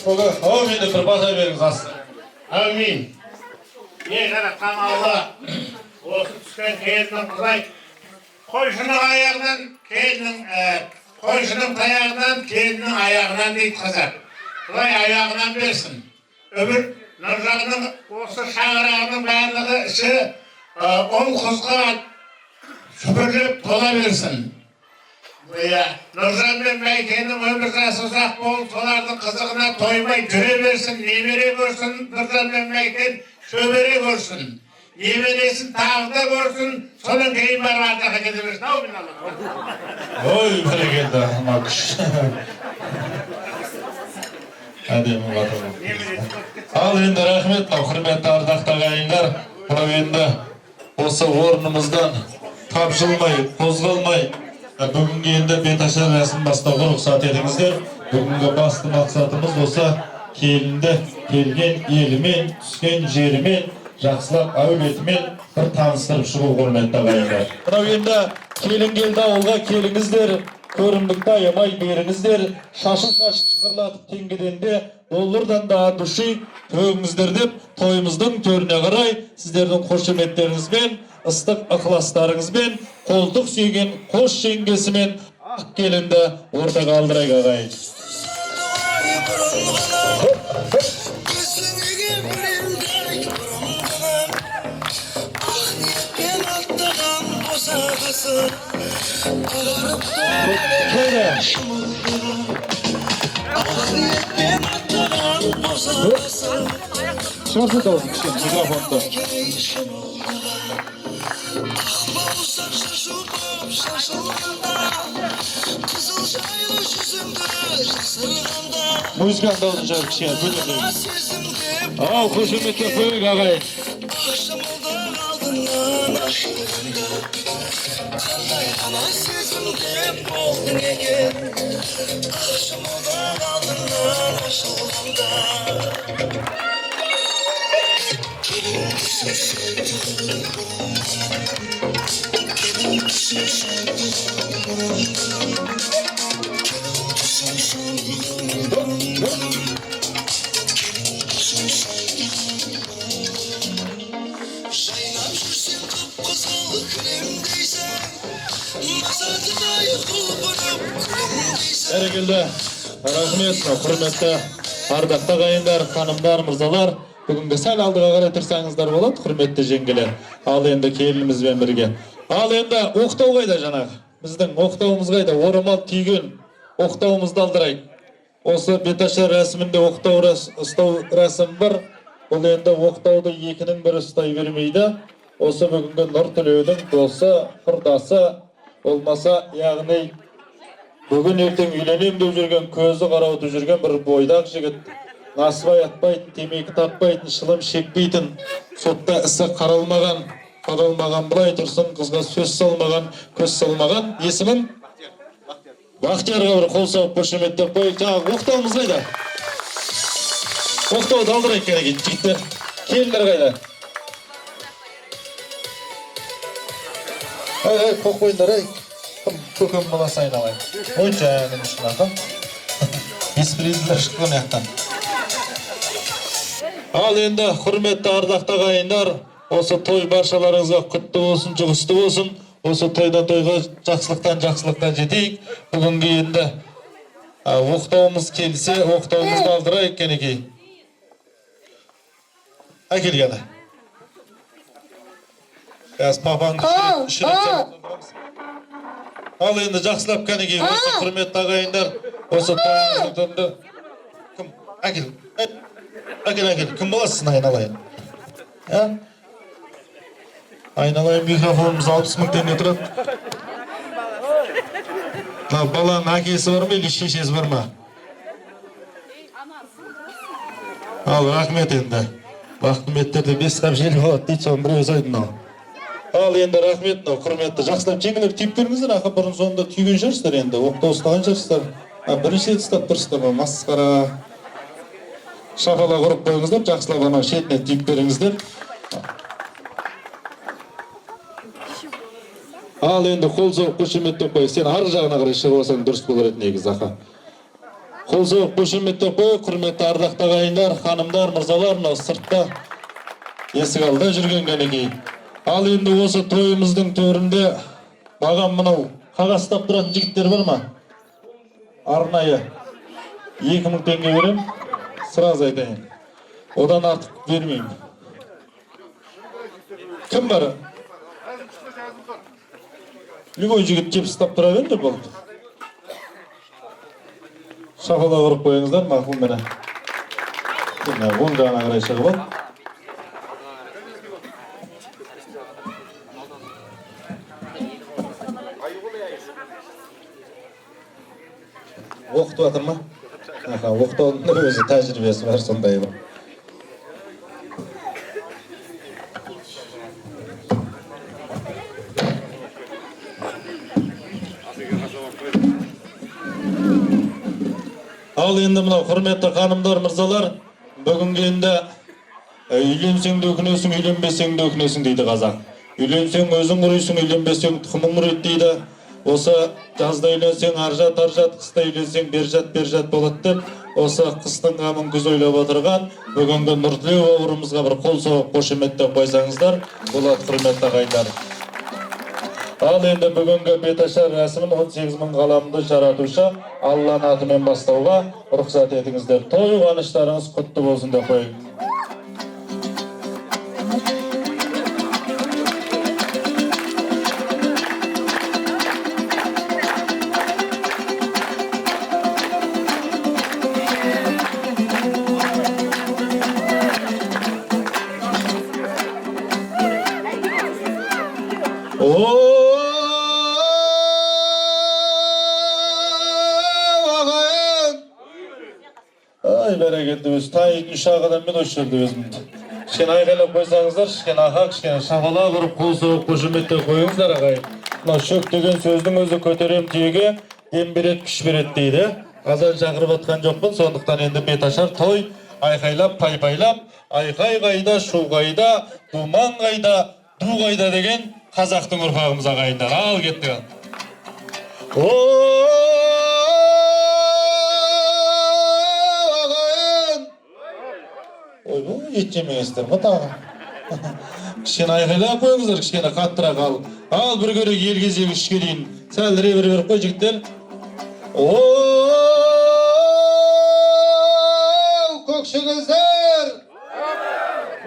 Әумин деп бір бата беріңіз астын. Әумин. Жаратқан Алла, осы түскен келіннің құдай, қойшының аяғынан, қойшының таяғынан, келіннің аяғынан дейді қазақ. Құдай аяғынан берсін. Өмір Нұржанның осы шаңырағының барлығы іші ол қызға шүпірлеп тола берсін. Нұржан мен Майкеннің өмір жасы ұзақ болып, солардың қызығына тоймай жүре берсін, немере көрсін, Нұржан мен Майкен шөбере көрсін. Немересін тағы да көрсін, соның кейін бар артаға кете берсін. Ау мен Алла. Ой, бәрекелді, ма күш. Әдемі батыр. Ал енді рахмет, құрметті ардақты ағайындар. Мынау енді осы орнымыздан тапжылмай, қозғалмай, бүгінгі енді беташар рәсім бастауға рұқсат етіңіздер. Бүгінгі басты мақсатымыз осы келінді келген елімен, түскен жерімен, жақсылап әулетімен бір таныстырып шығу, құрметті ағайындар. Мынау енді келін келді ауылға келіңіздер, көрімдікті аямай беріңіздер, шашын шашып шықырлатып теңгеденде доллардан да дұши төгіңіздер деп, тойымыздың төріне қарай сіздердің қошеметтеріңізбен, ыстық ықыластарыңызбен, қолтық сүйген қош жеңгесімен ақ келінді ортаға алдырайық ағайын. Şarkı da olsun şimdi mikrofonda. Müzikten da olsun şarkı şey. Al hoşumetle koyuk ağay. Әрекелді, рахмет, құрметті ардақты ағайындар, ханымдар, мырзалар, бүгінгі сәл алдыға қарай тұрсаңыздар болады, құрметті жеңгелер. Ал енді келінімізбен бірге. Ал енді оқтау қайда жаңағы? Біздің оқтауымыз қайда? Орамал түйген оқтауымызды алдырайық. Осы беташар рәсімінде оқтау рәсім бар. Бұл енді оқтауды екінің бірі ұстай бермейді. Осы бүгінгі Нұр Тілеудің досы, құрдасы болмаса, яғни бүгін ертең үйленем деп жүрген, көзі қарауытып жүрген бір бойдақ жігіт, насыбай атпайтын, темекі тартпайтын, шылым шекпейтін, сотта ісі қаралмаған Қадалмаған былай тұрсын, қызға сөз салмаған, көз салмаған. Есімім? Бақтиярға бір қол соғып қошеметтеп қойып, жаңағы оқтауымыз қайда? Оқтауды алдырайық кәне жігіттер. Келіндер қайда? Ай, қоқ қойындар, ай. Көкем баласы айналайын. Ойынша әнім үшін ақым. Еспірейділер шыққан яқтан. Ал енді, құрметті ардақты ағайындар, осы той баршаларыңызға құтты болсын, жұғысты болсын. Осы тойдан тойға жақсылықтан жетейік. Бүгінгі енді оқтауымыз келсе, оқтауымызды алдырайық кенекей. Әкелгені. Аз папаңды ал енді жақсылап кәнеге осы құрметті ағайындар, осы тойыңызды кім? Әкел, кім боласың айналайын? Айналайын микрофонымыз 60 мың теңге тұрады. Баланың әкесі бар ма, или шешесі бар ма? Ал, рахмет енді. Рахметтерді 5 қап жел болады дейді, соны бір өз ойдың ал. Ал енді рахмет, құрметті. Жақсылап жеңілер түйіп беріңіздер, ақы бұрын соңында түйген жүрсіздер енді, оқта ұстаған жүрсіздер. Бірінші ұстап тұрсыздар, масқара. Шапала құрып қойыңыздар, жақсылап ана шетіне түйіп беріңіздер. Ал енді қол соғып қошеметтеп қой. Сен арғы жағына қарай шығып алсаң дұрыс болар еді негізі, ақа. Қол соғып қошеметтеп қой, құрметті ардақты ағайындар, ханымдар, мырзалар, мынау сыртта есік алда жүрген кәнекей. Ал енді осы тойымыздың төрінде маған мынау қағастап тұратын жігіттер бар ма? Арнайы 2000 теңге берем, сразу айтайын. Одан артық бермеймін. Кім бар? Любой жігіт кеп ұстап тұра берді болды. Шапала құрып қойыңыздар, мақұл мені. Оң жағына қарай шығып ал. Оқытып жатыр ма? Оқытудың өзі тәжірибесі бар, сондай бар. Ал енді мынау құрметті ханымдар, мырзалар, бүгінгі енді үйленсең де өкінесің, үйленбесең де өкінесің дейді қазақ. Үйленсең өзің құрайсың, үйленбесең тұқымың құрайды дейді. Осы жазда үйленсең аржат, қыста үйленсең бержат болады деп, осы қыстың қамын күз ойлап отырған бүгінгі Нұртілеу бауырымызға бір қол соғып қошеметтеп қойсаңыздар болады, құрметті ағайындар. Ал енді бүгінгі беташар рәсімін 18 мың қаламды жаратушы Алланың атымен бастауға рұқсат етіңіздер. Той қуаныштарыңыз құтты болсын деп қойыңыз. Ай, бәрекелді өз тайын ұшағыдан мен осы жерде өзімді. Кішкене айғайлап қойсаңыздар, кішкене аға, кішкене шапала құрып қол соғып қошеметтеп қойыңыздар ағайын. Мынау шөк деген сөздің өзі көтерем түйеге дем береді, күш береді дейді. Азан шақырып отқан жоқпын, сондықтан енді беташар той айқайлап, пайпайлап, айқай қайда, шу қайда, думан қайда, ду қайда деген қазақтың ұрпағымыз ағайындар. Ал кеттік. Ойбай, ет жемеңіздер ма тағы? Кішкене айқайлап қойыңыздар, кішкене қаттырақ ал. Ал бір көрек ел кезегі үшке дейін. Сәл ребір беріп қой жігіттер. Көкшігіздер!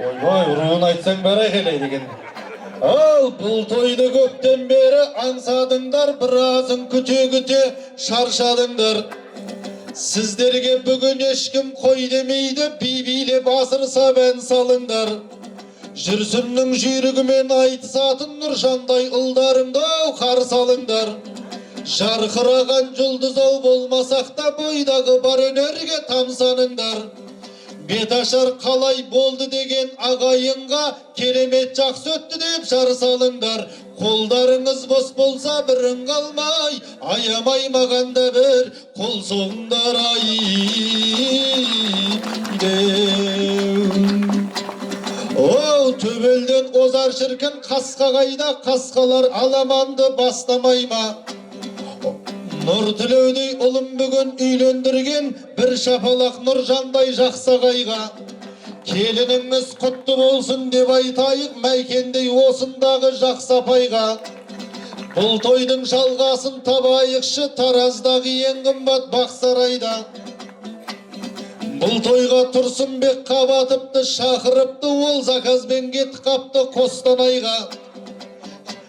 Ойбай, ұруын айтсаң бәрі айқайлайды екен. Ал бұл тойды көптен бері аңсадыңдар, біразын күте-күте шаршадыңдар. Сіздерге бүгін ешкім қой демейді, би-билеп асырсап ән салыңдар. Жүрсіннің жүйрігімен айтысатын нұржандай ұлдарымды қарсы алыңдар. Жарқыраған жұлдыз ау болмасақ та бойдағы бар өнерге тамсаныңдар. Беташар қалай болды деген ағайынға керемет жақсы өтті деп жар салыңдар. Қолдарыңыз бос болса бірін қалмай, аямай мағанда бір қол соғыңдар ай. О, төбелден озар шіркін қасқа қайда, қасқалар аламанды бастамай ма? Нұр тілеудей ұлым бүгін үйлендірген, бір шапалақ Нұржандай жақсағайға. Келініңіз құтты болсын деп айтайық, Мәйкендей осындағы жақсы апайға. Бұл тойдың жалғасын табайықшы, Тараздағы ең қымбат Бақсарайда. Бұл тойға Тұрсынбек Қабатыпты шақырыпты, ол заказбен кетіп қапты Қостанайға.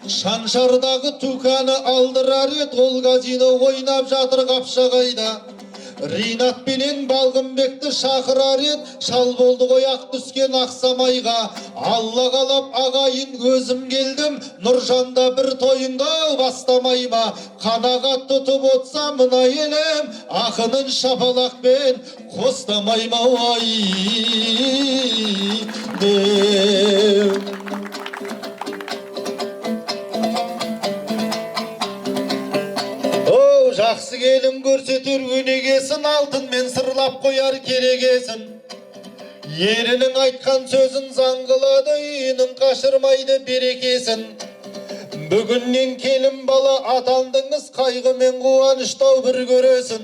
Шаншардағы Туканы алдырар ет, ол казино ойнап жатыр Қапшағайда. Ринат пенен Балғынбекті шақырар ет, шал болды қояқ түскен Ақсамайға. Алла қалап ағайын өзім келдім, Нұржанда бір тойынға бастамай ма? Қанағат тұтып отса мына елім, ақынын шапалақпен қостамай ма ай. Жақсы келін көрсетер өнегесін, алтынмен сырлап қояр керегесін. Ерінің айтқан сөзін заң қылады, үйінің қашырмайды берекесін. Бүгіннен келін бала атандыңыз, қайғы мен қуаныштау бір көресін.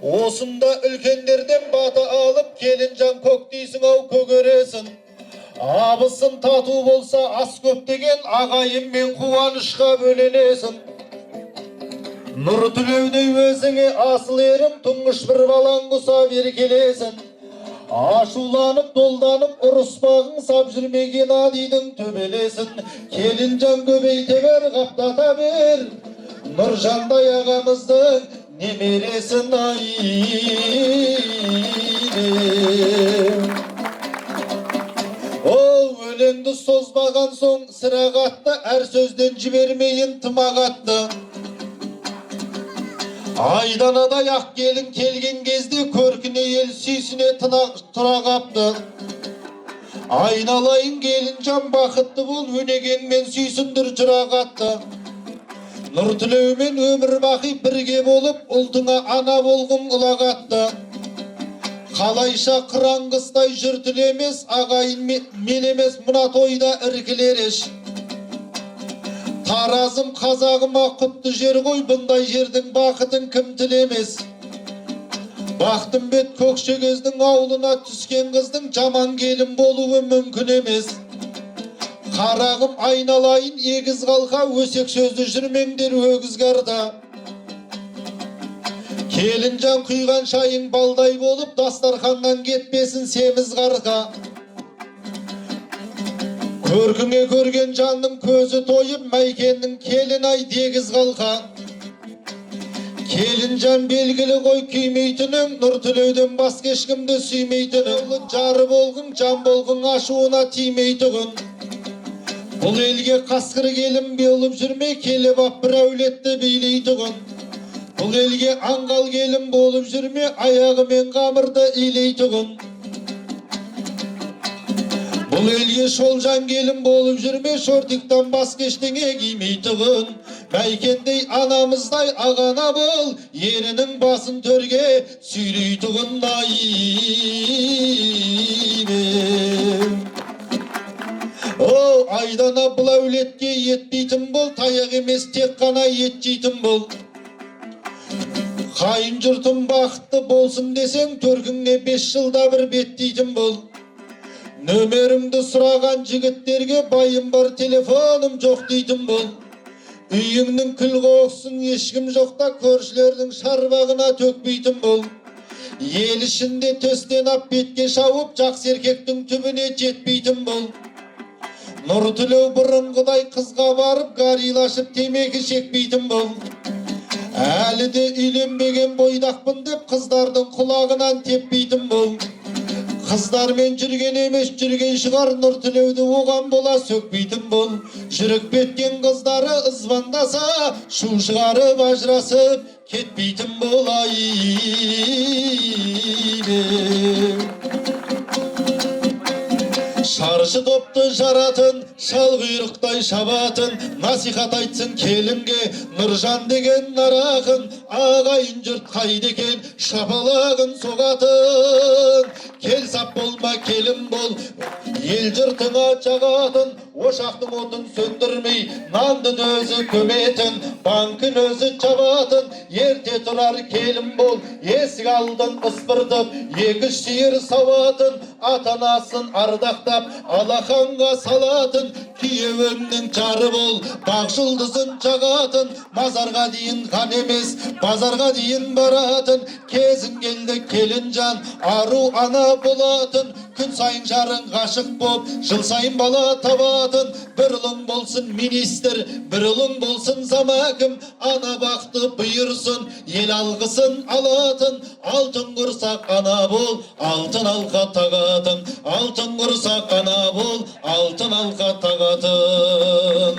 Осында үлкендерден бата алып, келін жан көктейсің ау көгересін. Абысын тату болса ас көп деген, ағайын мен қуанышқа бөленесін. Нұр тілеудей өзіңе асыл ерім, тұңғыш бір балаң құсап еркелесін. Ашуланып, долданып, ұрыспағың сап жүрмеген адидың төбелесін. Келін жан көбейте бер, қаптата бер, Нұржандай ағамыздың немересін ай. Ол өлеңді созбаған соң сыра қатты, әр сөзден жібермейін тымақ атты. Айданадай ақ келін келген кезде, көркіне ел сүйсіне тұра қапты. Айналайын келін жан бақытты бол, өнегенмен сүйсіндір жыра қатты. Нұр тілеумен өмір бақи бірге болып, ұлтыңа ана болғым ұлағатты. Қалайша қыран қыстай жүр тілемес, ағайын мен емес мұна тойда іркілереш. Таразым қазағыма құтты жер ғой, бұндай жердің бақытын кім тілемес. Бақтым бет Көкшегездің аулына түскен қыздың жаман келін болуы мүмкін емес. Қарағым айналайын егіз қалқа, өсек сөзді жүрмеңдер өгіз қарда. Келін жан құйған шайың балдай болып, дастарханнан кетпесін семіз қарға. Көркіңе көрген жанның көзі тойып, Мәйкеннің келін ай дегіз қалқа. Келін жан белгілі ғой күймейтінің, Нұр тілеуден басқа ешкімді сүймейтінің. Жары болғың, жан болғың, ашуына тимейтұғын. Бұл елге қасқыр келін болып жүрме, келіп ап бір әулетті билейтұғын. Бұл елге аңғал келін болып жүрме, аяғымен қамырды илейтұғын. Бұл елге шолжан келін болып жүрме, шортиктан басқа ештеңе кимейтұғын. Мәйкендей анамыздай ағана бол, ерінің басын төрге сүйрейтұғын ай. О, айдана бұл әулетке етпейтін бол, таяқ емес тек қана ет жейтін бол. Қайын жұртым бақытты болсын десең, төркіңне 5 жылда бір беттейтін бол. Нөмерімді сұраған жігіттерге, байым бар телефоным жоқ дейтін бол. Үйіңнің күл қоқсын ешкім жоқта, көршілердің шарбағына төкпейтін бол. Ел ішінде төстен ап бетке шауып, жақсы еркектің түбіне жетпейтін бол. Нұр тілеу бұрынғыдай қызға барып, гарилашып темекі шекпейтін бол. Әлі де үйленбеген бойдақпын деп, қыздардың құлағынан теппейтін бол. Қыздармен жүрген емес жүрген шығар, Нұр тілеуді оған бола сөкпейтін бол. Жүрік беткен қыздары ызбандаса, шу шығарып ажырасып кетпейтін бол ай. Қаршы топты жаратын, шал құйрықтай шабатын, насихат айтсын келінге, Нұржан деген нарақын, ағайын жұрт қайды екен, шапалағын соғатын. Кел сап болма, келін бол, ел жұртыңа жағатын, ошақтың отын сөндірмей, нандың өзі көметін, банкін өзі жабатын, ерте тұрар келін бол, есік алдын ыспыртып, екі сиыр сауатын, ата-анасын ардақтап, алақанға салатын, күйеуіңнің жары бол, бақ жұлдызын жағатын, мазарға дейін хан емес, базарға дейін баратын, кезің келді келін жан, ару ана болатын, күн сайын жарың ғашық боп, жыл сайын бала табатын, бір ұлың болсын министр, бір ұлың болсын замәкім, ана бақты бұйырсын, ел алғысын алатын, алтын құрсақ ана бол, алтын алқа тағатын, алтын құрсақ ана бол, алтын алқа тағатын.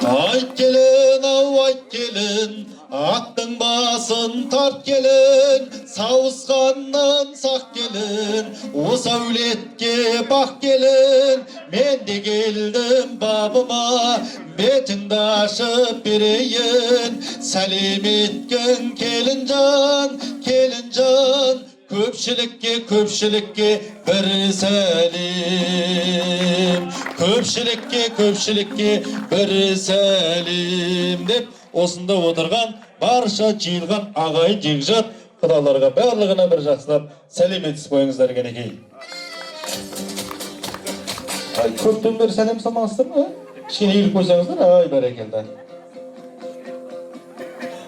Айт келін, ау айт келін, аттың басын тарт келін, сауысқаннан сақ келін, осы әулетке бақ келін, мен де келдім бабыма, бетіңді ашып берейін, сәлем еткен келін жан, көпшілікке бір сәлем, көпшілікке бір сәлем деп осында отырған барша жиылған ағайын жекжат құдаларға барлығына бір жақсылап сәлем етісіп қойыңыздар кенекей. Көптен бері сәлем салмаңыздар ма? Кішкене иіліп қойсаңыздар, ай бәрекелді.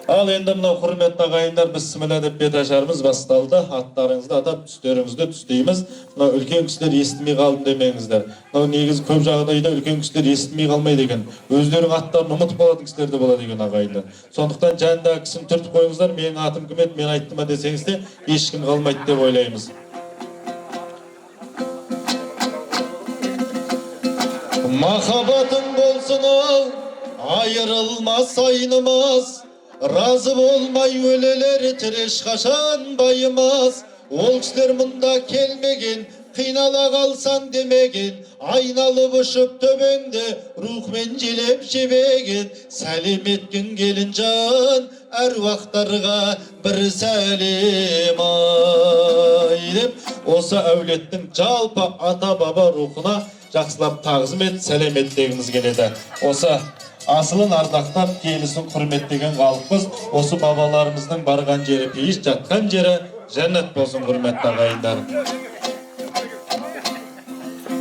Ал енді мынау құрметті ағайындар, бісміллә деп бет ашарымыз басталды. Аттарыңызды атап, түстеріңізді түстейміз. Мынау үлкен кісілер естімей қалдым демеңіздер. Мынау негізі көп жағдайда үлкен кісілер естімей қалмайды екен. Өздерінің аттарын ұмытып қалатын кісілер де болады екен ағайындар. Сондықтан жанындағы кісіні түртіп қойыңыздар. Менің атым кім еді, мен айттым ба десеңіз де ешкім қалмайды деп ойлаймыз. Махаббатың болсын ау, айырылмас, айнымас, разы болмай өлелер тіреш қашан байымас. Ол кісілер мұнда келмеген, қинала қалсаң демеген, айналып ұшып төбеңді рухмен желеп жебеген. Сәлем еткен келін жан, әруақтарға бір сәлем ай деп, осы әулеттің жалпы ата баба рухына жақсылап тағзым ет, сәлем ет дегіміз келеді. Осы асылын ардақтап, келісін құрметтеген халықпыз. Осы бабаларымыздың барған жері пейіш, жатқан жері жәннат болсын, құрметті ағайындар.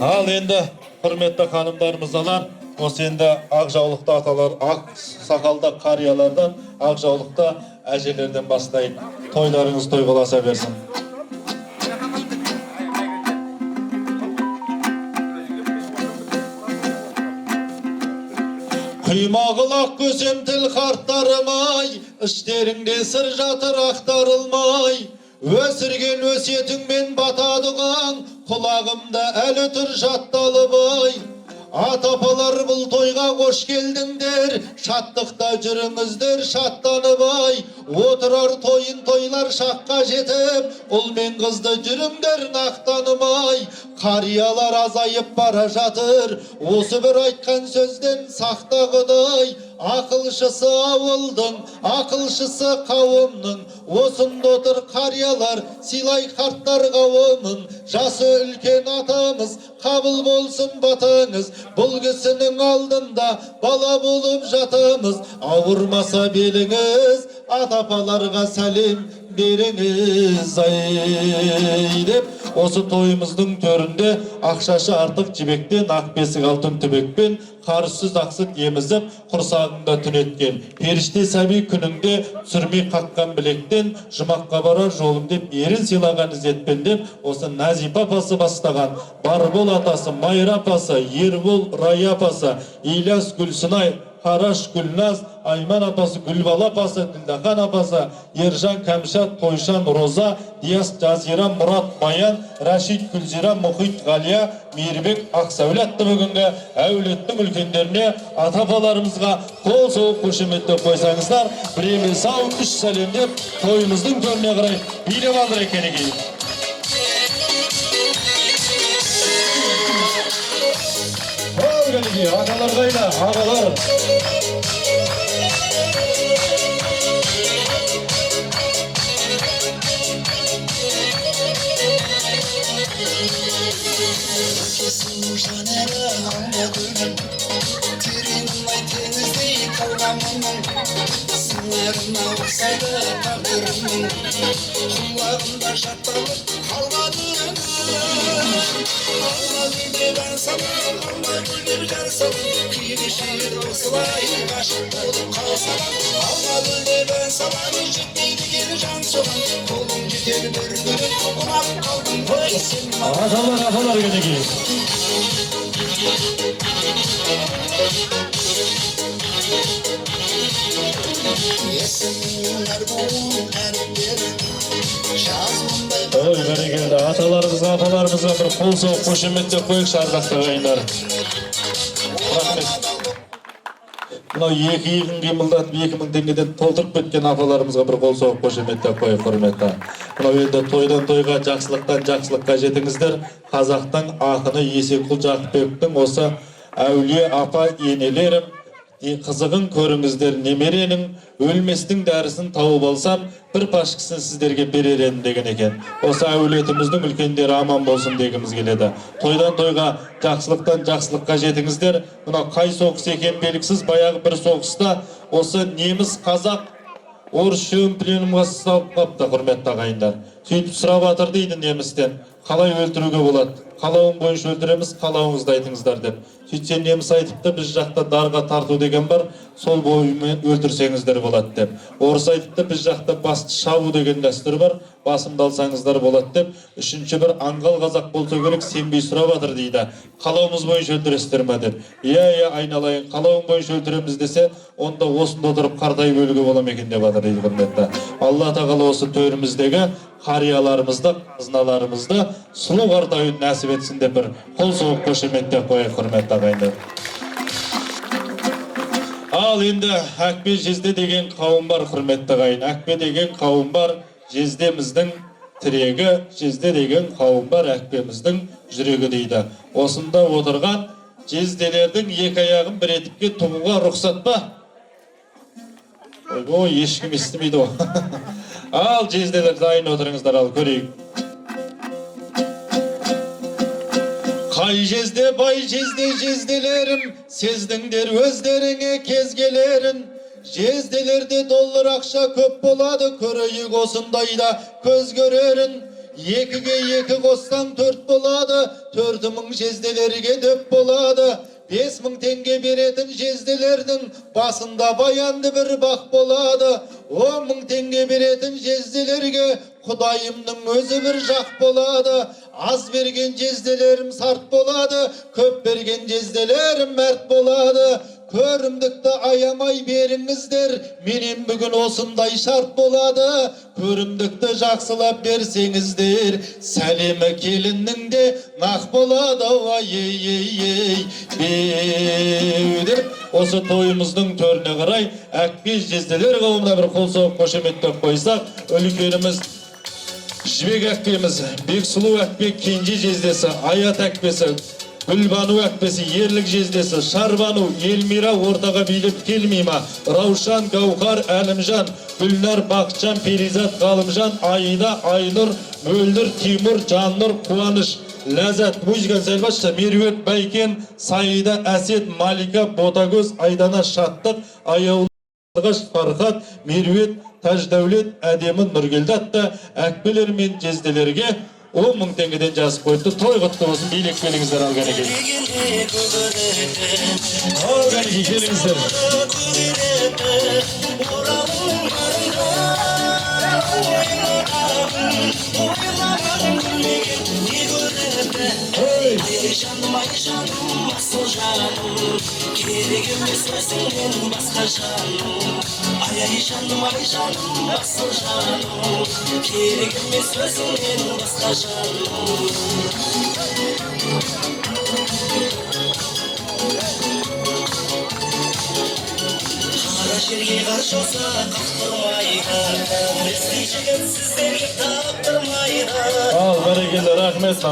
Ал енді құрметті ханымдарымыздан, осы енді ақ жаулықты аталар, ақ сақалды қариялардан, ақ жаулықты әжелерден бастайық. Тойларыңыз той боласа берсін. Құймағылақ көсем тіл қарттарым-ай, іштеріңде сыр жатыр ақтарылмай. Өсірген өсетіңмен батадығаң, құлағымда әлі тұр жатталып-ай. Ата-апалар бұл тойға қош келдіңдер, шаттықта жүріңіздер шаттанып-ай. Отырар тойын тойлар шаққа жетіп, ұл мен қызды жүріңдер нақтанып-ай. Қариялар азайып бара жатыр, осы бір айтқан сөзден сақта Құдай. Ақылшысы ауылдың, ақылшысы қауымның, осында отыр қариялар, сыйлай қарттар қауымын. Жасы үлкен атамыз, қабыл болсын батаңыз, бұл кісінің алдында бала болып жатамыз. Ауырмаса беліңіз, ата-апаларға сәлем беріңіз ай деп, осы тойымыздың төрінде ақшашы артық жібектен, ақ бесік алтын түбекпен, қарусыз ақсыт емізіп, құрсағында түнеткен. Періште сәби күніңде түсірмей қаққан білектен, жұмаққа барар жолым деп, ерін сыйлаған ізетпен деп, осы Назипа апасы бастаған, Барбол атасы, Майра апасы, Ербол Рая апасы, Ильяс Гүлсынай, Қараш Гүлназ, Айман апасы, Гүлбала апасы, Ділдахан апасы, Ержан Кәмшат, Тойшан Роза, Диас Жазира, Мұрат Баян, Рашид Күлзира, Мұхит Ғалия, Мейірбек Ақсәулетті бүгінгі әулеттің үлкендеріне, ата-апаларымызға қол соғып қошеметтеп қойсаңыздар, біреуі сау күш сәлемдеп, тойымыздың төріне қарай билеп алдыр екен. Мінекей, ағалар қайда, ағалар. Әкесінің жанары алма гүлім, тереңім ай теңіздей қалғанымның, сыңарына ұқсайды тағдырымның, құлағымда жатталып қалғаны алма гүлдеп ән салам, алма гүлдеп жар салам, күйгішер осылай ғашық болып қалсам, алма гүлдеп ән салам, жетпейді кел жан соған, қолым жетер бір күні ұнап қалдым ғой сен Ағалар, ағалар Мінекей. Ой, бәрекелді, аталарымызға, апаларымызға бір қол соғып қошеметтеп қойықшы, ардақты ағайындар. Рахмет. Мынау екі иығын қимылдатып 2000 теңгеден толтырып кеткен апаларымызға бір қол соғып қошеметтеп қойып, құрметті. Мынау енді тойдан тойға, жақсылықтан жақсылыққа жетіңіздер. Қазақтың ақыны Есенқұл Жақыпбектің осы әулие апа енелерім, қызығын көріңіздер немеренің, өлместің дәрісін тауып алсам, бір пашкысын сіздерге беререн деген екен. Осы әулетіміздің үлкендері аман болсын дегіміз келеді. Тойдан тойға, жақсылықтан жақсылыққа жетіңіздер. Мына қай соғыс екен белгісіз, баяғы бір соғыста осы неміс қазақ орыс шөм пленумға салып қапты, құрметті ағайындар. Сөйтіп сұрап жатыр дейді немістен, қалай өлтіруге болады? Қалауың бойынша өлтіреміз, қалауыңызды айтыңыздар деп. Сөйтсе неміс айтыпты, біз жақта дарға тарту деген бар, сол бойымен өлтірсеңіздер болады деп. Орыс айтыпты, біз жақта басты шабу деген дәстүр бар, басымды алсаңыздар болады деп. Үшінші бір аңғал қазақ болса керек, сенбей сұрап жатыр дейді. Қалауымыз бойынша өлтіресіздер ме деп. Иә, айналайын, қалауың бойынша өлтіреміз десе, онда осында отырып қартайып өлуге болам екен деп жатыр дейді, құрметті. Алла тағала осы төріміздегі қарияларымызды, қызыналарымызды сұлу қартаюды нәсіп етсін деп бір қол соғып қошеметтеп қояйық, құрметті ағайындар. Ал енді Әкпе Жезде деген қауым бар, құрметті ағайын. Әкпе деген қауым бар, Жездеміздің тірегі, Жезде деген қауым бар, Әкпеміздің жүрегі дейді. Осында отырған Жезделердің екі аяғын бір етіпке тұғуға рұқсат па? Ой, ешкім естімейді о. Ал Жезделер дайын отырыңыздар, ал көрейік. Қай жезде, бай жезде, жезделерім, сездіңдер өздеріңе кезгелерін. Жезделерде доллар ақша көп болады, көрейік осындайда көз көрерін. Екіге екі қоссаң 4 болады, 4000 жезделерге дөп болады. 5000 теңге беретін жезделердің басында баянды бір бақ болады. 10.000 теңге беретін жезделерге Құдайымның өзі бір жақ болады. Аз берген жезделерім сарт болады, көп берген жезделерім мәрт болады. Көрімдікті аямай беріңіздер, менен бүгін осындай шарт болады. Көрімдікті жақсылап берсеңіздер, сәлемі келіннің де нақ болады. Ей, беудер. Осы тойымыздың төріне қарай Әкпе Жезделер қауымына бір қол соғып қошеметтеп қойсақ, үлкеніміз Жібек Әкпеміз, Бексұлу Әкпе Кенже Жездесі, Аят Әкпесі, Гүлбану Әкпесі, Ерлік Жездесі, Шарбану, Елмира ортаға билеп келмейма, Раушан, Гаухар, Әлімжан, Гүлнар, Бақытжан, Перизат, Ғалымжан, Айда, Айнұр, Мөлдір, Тимур, Жаннұр, Қуаныш, Ләззат, музыканы сәлбашша, Мерует, Байкен, Саида, Әсет, Малика, Ботагөз, Айдана, Шаттық, Аяулығыш, Фархат, Мерует, Таждәулет, Әдемі, Нұргелді атты Әкпелер мен жезделерге 10.000 теңгеден жазып қойды. Той құтты болсын, билек беліңіздер алған екен. Алған келіңіздер. Жаным, ай жаным, асыл жаным, керек емес өзіңнен басқа жаным. Ай жаным, асыл жаным, керек емес өзіңнен басқа жаным. Қара жерге қар жауса қақтырмайды, біздей жігіт сіздерге таптырмайды. Ал, бәрекелді, рахмет.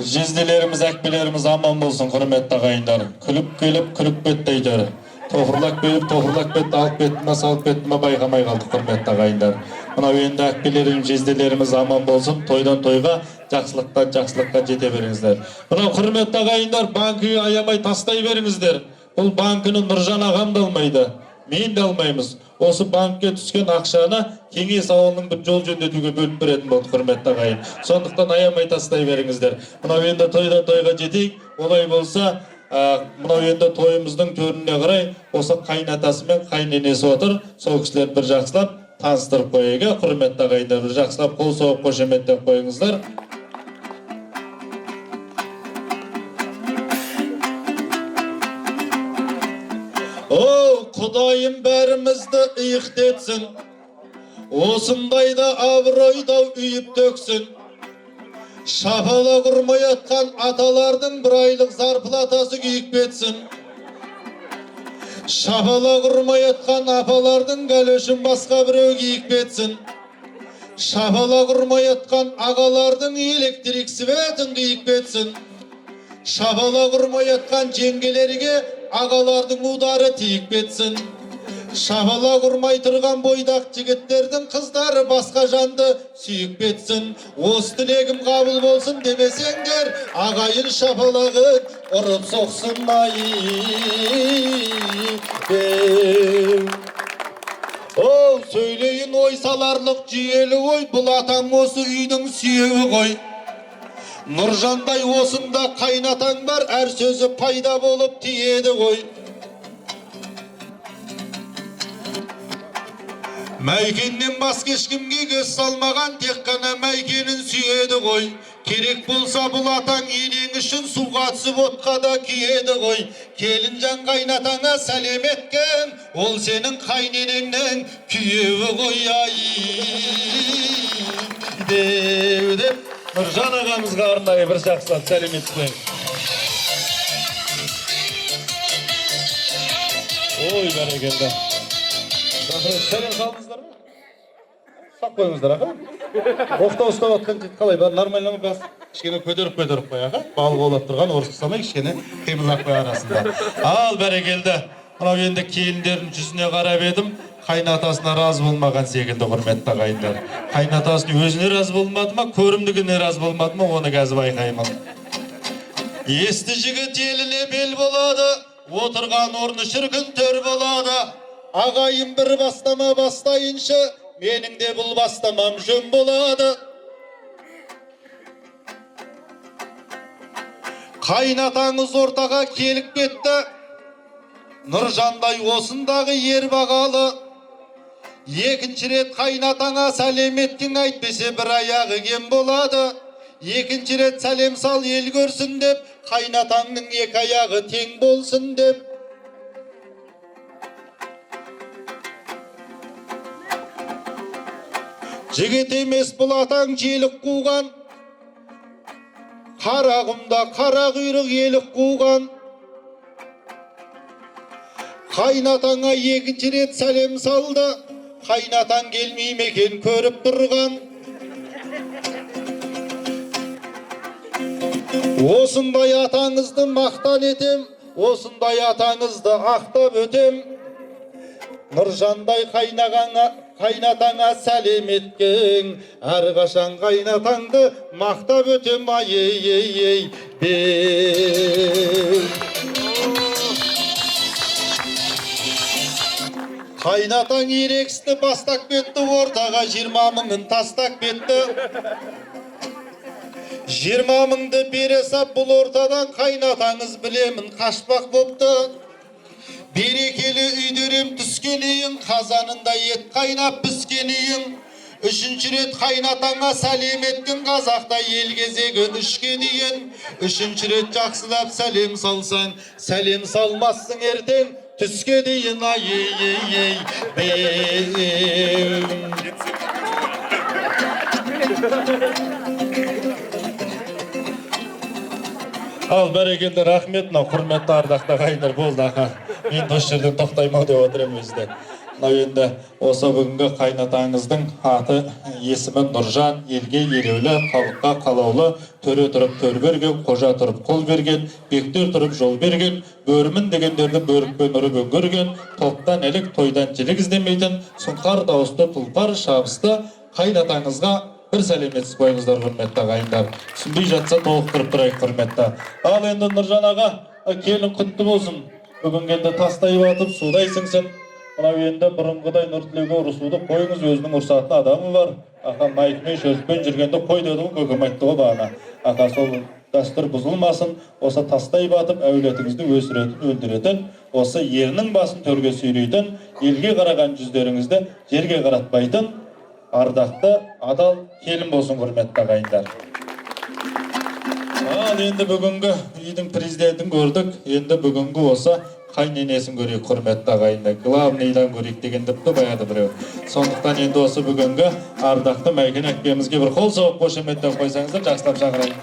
Jizdilerimiz, akbilerimiz aman bolsun, hürmetli agayınlar. Külüp gelip, külüp betdeyler. Tohurlak berip, tohurlak bet, alıp betme, salıp betme baygamay kaldık, hürmetli agayınlar. Mına endi akbilerim, jizdilerimiz aman bolsun, toydan toyga, jakşılıktan jakşılıkka jete beriңiздер. Mına hürmetli agayınlar, bankı ayamay tastay beriңiздер. Бұл банкini Nurjan agam da almaydı. Men de almaymiz. Осы банкке түскен ақшаны кеңес ауылының бір жол жөндетуге бөліп беретін болды, құрметті ағайын. Сондықтан аямай тастай беріңіздер. Мынау енді тойдан тойға жетейік. Олай болса, мынау енді тойымыздың төріне қарай осы қайнатасы мен қайненесі отыр. Сол кісілерді бір жақсылап таныстырып қояйық. Құрметті ағайындар, бір жақсылап қол соғып қошеметтеп қойыңыздар. Құдайым бәрімізді иықтетсін, осындайда абыройда үйіп төксін. Шапалақ ұрмай атқан аталардың бір айлық зарплатасы күйік бетсін. Шапалақ ұрмай атқан апалардың кәлешін басқа біреу күйік бетсін. Шапалақ ұрмай атқан ағалардың электрик светін күйік бетсін. Шапалақ ұрмай атқан жеңгелерге ағалардың удары тиіп кетсін. Шапалақ ұрмай тұрған бойдақ жігіттердің қыздары басқа жанды сүйіп кетсін. Осы тілегім қабыл болсын демесеңдер, ағайын шапалағын ұрып соқсын О, сөйлейін ой саларлық жүйелі ой, бұл атаң осы үйдің сүйегі ғой. Нұржандай осында қайнатаң бар, әр сөзі пайда болып тиеді ғой. Мәйкеннен басқа ешкімге көз салмаған, тек қана Мәйкенін сүйеді ғой. Керек болса бұл атаң енең үшін суға түсіп отқа да күйеді ғой. Келінжан қайнатаңа сәлем еткен, ол сенің қайненеңнің күйеуі ғой. Деп Нұржан ағамызға арнайы бір жақсылап сәлем етсең. Ой, бәрекелді. Сәлем салдыңыздар ма? Сақ қойыңыздар, аға. Оқта ұстап атқан қалай бар, нормально ма бас? Кішкене көтеріп қой, аға. Балық олап тұрған орыс ұстамай, кішкене қимылдап қой арасында. Ал, бәрекелді. Мынау енді келіндердің жүзіне қарап едім. Қайнатасына разы болмаған секілді, құрметті ағайындар. Қайнатасының өзіне разы болмады ма, көрімдігіне разы болмады ма, оны қазір байқаймын. Есті жігіт еліне бел болады, отырған орны шіркін төр болады. Ағайын бір бастама бастайыншы, менің де бұл бастамам жөн болады. Қайнатаңыз ортаға келіп кетті, Нұржандай осындағы ер бағалы. Екінші рет қайнатаңа сәлем еттің, айтпесе бір аяғы кем болады. Екінші рет сәлем сал ел көрсін деп, қайнатаңның екі аяғы тең болсын деп. Жігіт емес бұл атаң желік қуған, қарағымда қара құйрық елік қуған. Қайнатаңа екінші рет сәлем салды, қайнатаң келмей мекен көріп тұрған. Осындай атаңызды мақтан етем, осындай атаңызды ақтап өтем. Нұржандай қайнатаңа сәлем еткен, әрқашан қайнатаңды мақтап өтем. Қайнатаң ерексті бастақ кетті, ортаға 20 мыңын тастақ кетті. 20 мыңды бере сап бұл ортадан, қайнатаңыз білемін қашпақ бопты. Берекелі үйдерем түскенейін, қазанында ет қайнап піскенейін. Үшінші рет қайнатаңа сәлем еткен, қазақта ел кезегі үшке дейін. Үшінші рет жақсылап сәлем салсаң, сәлем салмассың ертең түске дейін. Ал, бәрекелді, рахмет. Құрметті ардақты ағайындар, болды аға. Мен осы жерден тоқтаймау деп отырмын өзді. Мынау енді осы бүгінгі қайнатаңыздың аты есімі Нұржан, елге елеулі, халыққа қалаулы, төре тұрып төр берген, қожа тұрып қол берген, бектер тұрып жол берген, бөрімін дегендерді бөрікпен ұрып өңгерген, топтан әлік, тойдан желік іздемейтін, сұңқар дауысты тұлпар шабысты қайнатаңызға бір сәлеметсіз қойыңыздар, құрметті ағайындар. Түсінбей жатса толықтырып тұрайық, құрметті. Ал енді Нұржан аға, келін құтты болсын. Бүгін енді тастай батып, судай сіңсін. Мынау енді бұрынғыдай Нұртілеуге ұрысуды қойыңыз, өзінің ұрсатын адамы бар. Ақа майкмен шөзбен жүргенде қой деді ғой, көкем айтты ғой бағана. Ақа сол дәстүр бұзылмасын, осы тастай батып, әулетіңізді өсіретін, өндіретін, осы ерінің басын төрге сүйрейтін, елге қараған жүздеріңізді жерге қаратпайтын, ардақты, адал келін болсын, құрметті ағайындар. Ал енді бүгінгі үйдің президентін көрдік, енді бүгінгі осы қайненесін көрейік, құрметті ағайындар. Главныйдан көрейік деген депті баяды біреу. Сондықтан енді осы бүгінгі ардақты Мәйкен әкпемізге бір қол соғып қошеметтен қойсаңыздар, жақсылап шақырайын.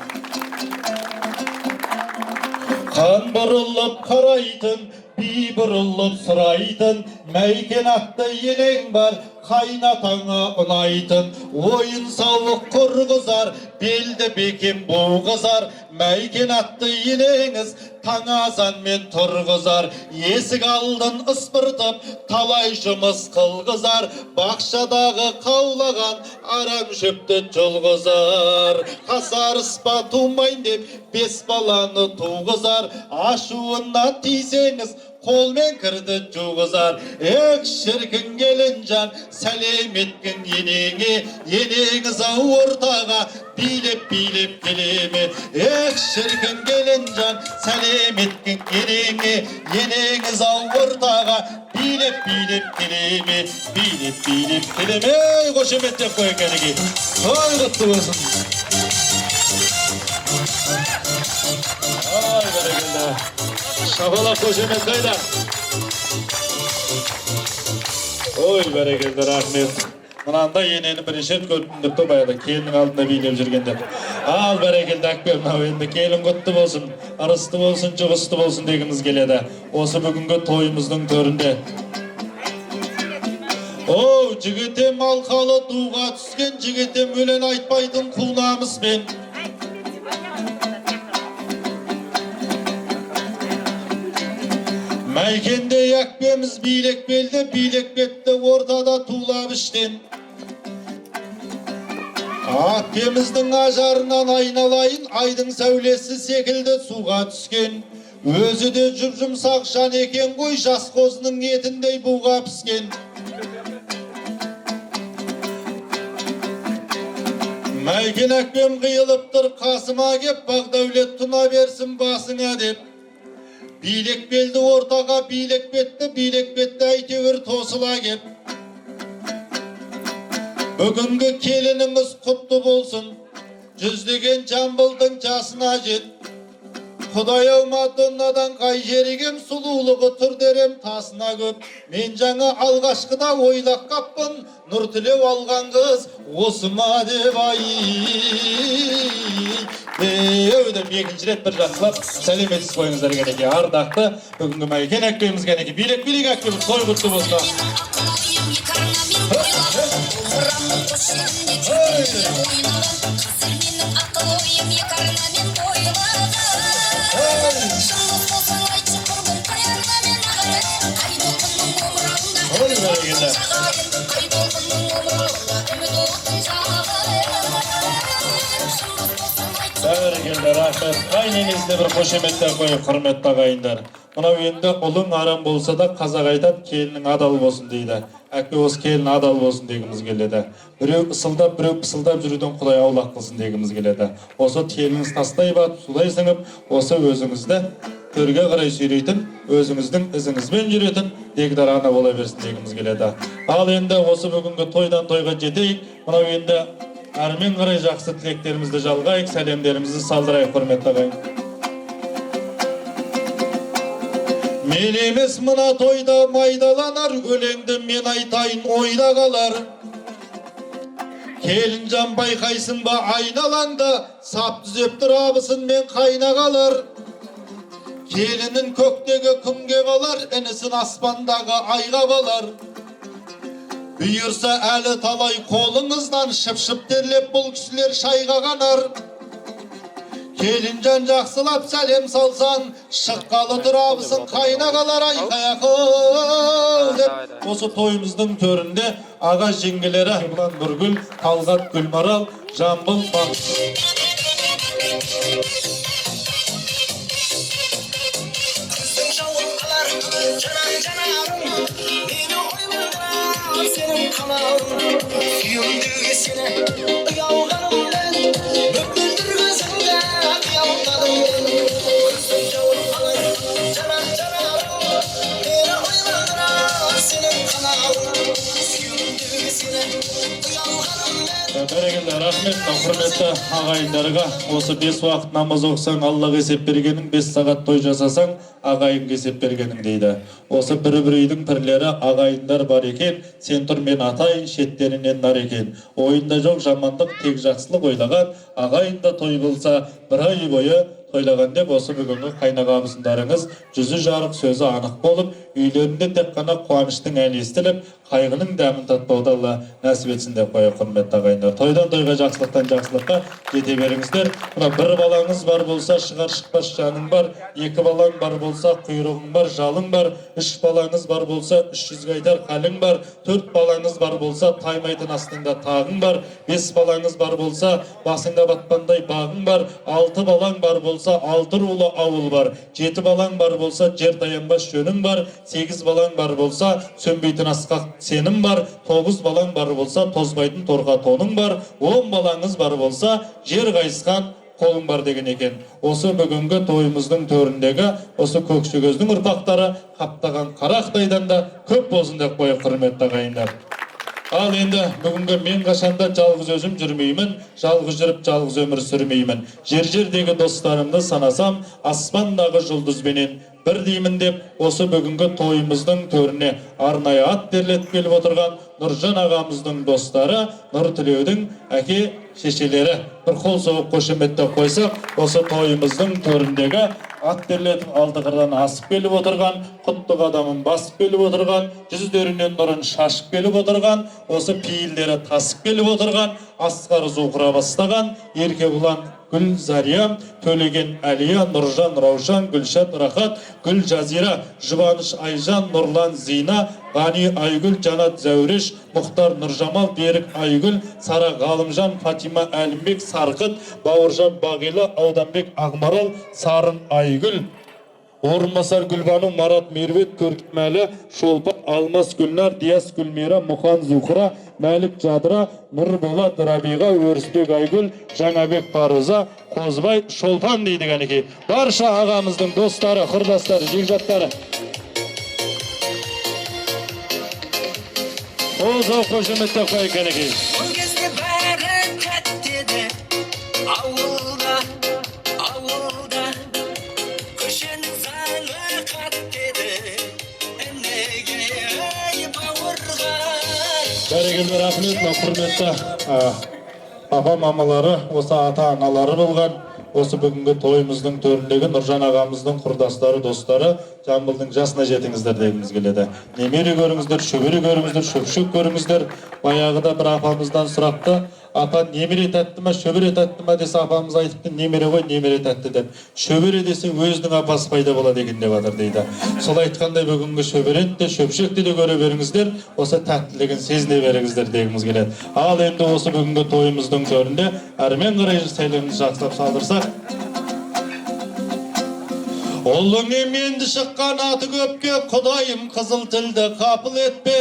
Қан бұрылып қарайтын, би бұрылып сұрайтын, Мәйкен атты елең бар, қайнатаңа ұнайтын. Ойын сауық құрғызар, белді бекем буғызар, Мәйкен атты елеңіз таң азанмен тұрғызар. Есік алдын ыспыртып, талай жұмыс қылғызар, бақшадағы қаулаған арам шөптен жұлғызар. Қасарыспа тумайын деп, 5 баланы туғызар, ашуына тисеңіз қолмен кірді жуғызар. Шіркін келінжан, сәлем еткен енеңе, енеңіз ортаға билеп-билеп келеме. Шіркін келінжан, сәлем еткен енеңе, енеңіз ортаға билеп-билеп келеме, билеп-билеп келеме. Қошеметтеп қой екенеге. Ой, құтты болсын. Ай, бәрекелді. Шабалақ қошемет қайда? Ой, бәрекелді, рахмет. Мынанда енені бірінші рет көрдім депті баяда, келінің алдында билеп жүрген деп. Ал бәрекелді әкпем, енді келін құтты болсын, арысты болсын, жұғысты болсын дегіміз келеді. Осы бүгінгі тойымыздың төрінде. Оу, жігітем алқалы дуға түскен, жігітем өлен айтпайтын құлнамыспен. Мәйкенде әкпеміз билек белді, билек бетті ортада тулап іштен. Әкпеміздің ажарынан айналайын, айдың сәулесі секілді суға түскен. Өзі де жұп-жұмсақ жан екен ғой, жас қозының етіндей буға піскен. Мәйкен әкпем қиылып тұр қасыма кеп, Бағдәулет тұна берсін басыңа деп. Билек белді ортаға, билек бетті әйтеуір тосыла кеп. Бүгінгі келініңіз құтты болсын, жүздеген жамбылдың жасына жет. Құдай-ау Мадоннадан қай жерігем, сұлулығы тұр дерем тасына көп. Мен жаңа алғашқыда ойлақ қаппын, Нұртілеу алған қыз осы ма деп ай. Деп екінші рет бір жақсылап сәлеметсіз қойыңыздар кәнеке. Ардақты бүгінгі Мәйкен әкпеміз кәнеке. Билек әкпеміз той құтты болсын. Бәрекелді, рахмет. Қайненесіне бір қошеметтер қойып, құрметті ағайындар. Мынау енді ұлың арам болса да қазақ айтады, келінің адал болсын дейді. Әкпе осы келін адал болсын дегіміз келеді. Біреу ысылдап, біреу пысылдап жүруден Құдай аулақ қылсын дегіміз келеді. Осы келіңіз тастай батып, судай сіңіп, осы өзіңізді төрге қарай сүйрейтін, өзіңіздің ізіңізбен жүретін дегдар ана бола берсін дегіміз келеді. Ал енді осы бүгінгі тойдан тойға жетейік. Мынау енді әрмен қарай жақсы тілектерімізді жалғайық, сәлемдерімізді салдырайық, құрметті ағайын. Мен емес мына тойда майдаланар, өлеңді мен айтайын ойда қалар. Келін жан байқайсың ба айналаңда, сап түзеп тұр абысын мен қайна қалар. Келінің көктегі күнге балар, інісін аспандағы айға балар. Büyürse eli talay kolunuzdan şıp derlep bul kişiler şayga kanar. Kelincan jaksılap selam salsan, şıkkalı durabısın kaynagalar aykayakı dep. Osu toyumuzun töründe ağa jengilere Ulan Nurgül, Talgat Gülmaral, Jambıl Bak. Senin kanalın Yündüğü seni Uyalganımdan Böküldür gözümde Kıyamladım Kızım cavur alır Canan canarım Beni uyandırır Senin kanalın Yündüğü seni Uyalganımdan Beregiller rahmet, hurmetli ağayınlarga. Осы 5 вакыт намаз оқсаң, Аллаға есеп бергенің, 5 сағат той жасасаң, ағайынға есеп бергенің дейді. Осы бір үйдің пірлері ағайындар бар екен, сен тұр мен атайын, шеттерінен нар екен. Ойында жоқ жамандық, тек жақсылық ойлаған, ағайында той болса, бір ай бойы тойлаған деп осы бүгінгі қайнағамыздарыңыз жүзі жарық сөзі анық болып, үйлерінде тек қана қуаныштың әні естіліп, қайғының дәмін татпауды Алла нәсіп етсін деп қоя құрметті ағайындар. Тойдан тойға, жақсылықтан жақсылыққа жете беріңіздер. Мына бір балаңыз бар болса, шығар шықпас жаның бар, екі балаң бар болса, құйрығың бар, жалың бар, үш балаңыз бар болса, 300-ге айтар қалың бар, 4 балаңыз бар болса, таймайтын астыңда тағың бар, 5 балаңыз бар болса, басыңда батпандай бағың бар, 6 балаң бар болса, 6 рулы ауыл бар, 7 балаң бар болса, жер таянбас жөнің бар, 8 балаң бар болса, сөнбейтін асқақ сенім бар, 9 балаң бар болса, тозбайтын торға тоның бар, 10 балаңыз бар болса, жер қайысқан қолың бар деген екен. Осы бүгінгі тойымыздың төріндегі осы көкшігөздің ұрпақтары қаптаған қарақтайдан да көп болсын деп қойып құрметті ағайындар. Ал енді бүгінгі мен қашанда жалғыз өзім жүрмеймін, жалғыз жүріп жалғыз өмір сүрмеймін. Жер-жердегі достарымды санасам, аспандағы жұлдызбенен бір деймін деп, осы бүгінгі тойымыздың төріне арнайы ат терлетіп келіп отырған Нұржан ағамыздың достары, Нұр Тілеудің әке шешелері бір қол соғып қошеметтеп қойсақ, осы тойымыздың төріндегі ат терлетіп алды қырдан асып келіп отырған, құттық адамын басып келіп отырған, жүздерінен нұрын шашып келіп отырған, осы пейілдері тасып келіп отырған, асқар зуқыра бастаған, Еркебұлан Гүлзария, Төлеген Әлия, Нұржан Раушан, Гүлшат Рахат, Гүл Жазира, Жұбаныш Айжан, Нұрлан Зина, Ғани Айгүл, Жанат Зәуреш, Мұхтар Нұржамал, Берік Айгүл, Сара Ғалымжан, Фатима Әлімбек, Сарқыт, Бауыржан Бағила, Ауданбек Ағмарал, Сарын Айгүл, Орынбасар Гүлбану, Марат Мервет, Көркітмәлі, Шолпан, Алмас Гүлнар, Диас Гүлмира, Мұхан Зухра, Мәлік Жадыра, Нұрболат Рабиға, Өрісбек Айгүл, Жаңабек Парыза, Қозбай, Шолпан дейді кәнеке. Барша ағамыздың достары, құрдастары, жекжаттары. Қозау қошеметтеп қой кәнеке. Ол кезде бәрі тәттеді ауылда көшенің заңы қаттеді әнеге бауырға. Бәрекелді рахмет, құрметті апа мамалары, осы ата аналары болған, осы бүгінгі тойымыздың төріндегі Нұржан ағамыздың құрдастары, достары, Жамбылдың жасына жетіңіздер дегіміз келеді. Немере көріңіздер, шөбере көріңіздер, шөпшек көріңіздер. Баяғыда бір апамыздан сұрапты, апа немере тәтті ма, шөбере тәтті ма десе, апамыз айтыпты, немере ғой, немере тәтті деп. Шөбере десе өзінің апасы пайда болады деген деп жатыр дейді. Сол айтқандай бүгінгі шөберені де, шөпшекті де көре беріңіздер, осы тәттілігін сезіне беріңіздер дегіміз келеді. Ал енді осы бүгінгі тойымыздың төрінде әрмен қарай сәйлемізді жақсылап салдырсақ. Ұлың еменді шыққан аты көпке, Құдайым қызыл тілді қапыл етпе.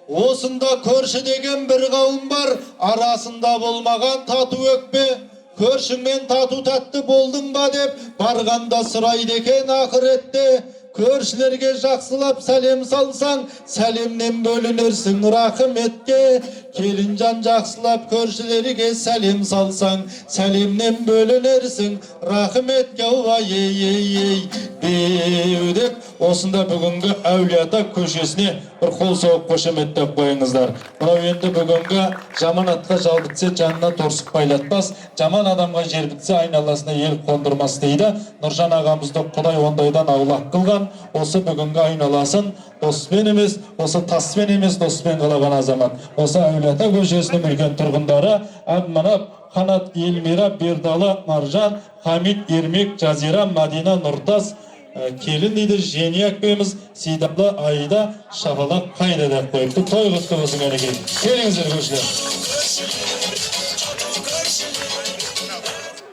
Осында көрші деген бір қауым бар, арасында болмаған тату өкпе. Көршіңмен тату тәтті болдың ба деп, барғанда сұрайды екен ақыретте. Көршілерге жақсылап сәлем салсаң, сәлемнен бөлінерсің рахметке. Келінжан жақсылап көршілерге сәлем салсаң, сәлемнен бөлінерсің рахметке. Ей беу деп, осында бүгінгі Әулиеата көшесіне bir qol soğup qo'shamatlab qo'yingizlar. Mana endi bugungi jamon atga jal bitse janna to'rsib baylatmas, jamon odamga yer bitse aynalasına el qondirmas deydi. Nurjan ağamızda Xudoy ondaydan avlaq qilgan, o'sha bugungi aynalasin do'stmen emas, o'sha tasmen emas do'stmen qilgan azamat. O'sha avlata ko'chasining mulkan turg'undari Abmanab, Qanat, Elmira, Berdala, Marjan, Hamid, Ermek, Jazira, Madina, Nurtaz kelin deydi Jeniyak beyimiz Sidabla ayda şafalaq qayda deb qo'yibdi. To'y qutlu bo'lsin ekan. Kelingizlar qo'shlar.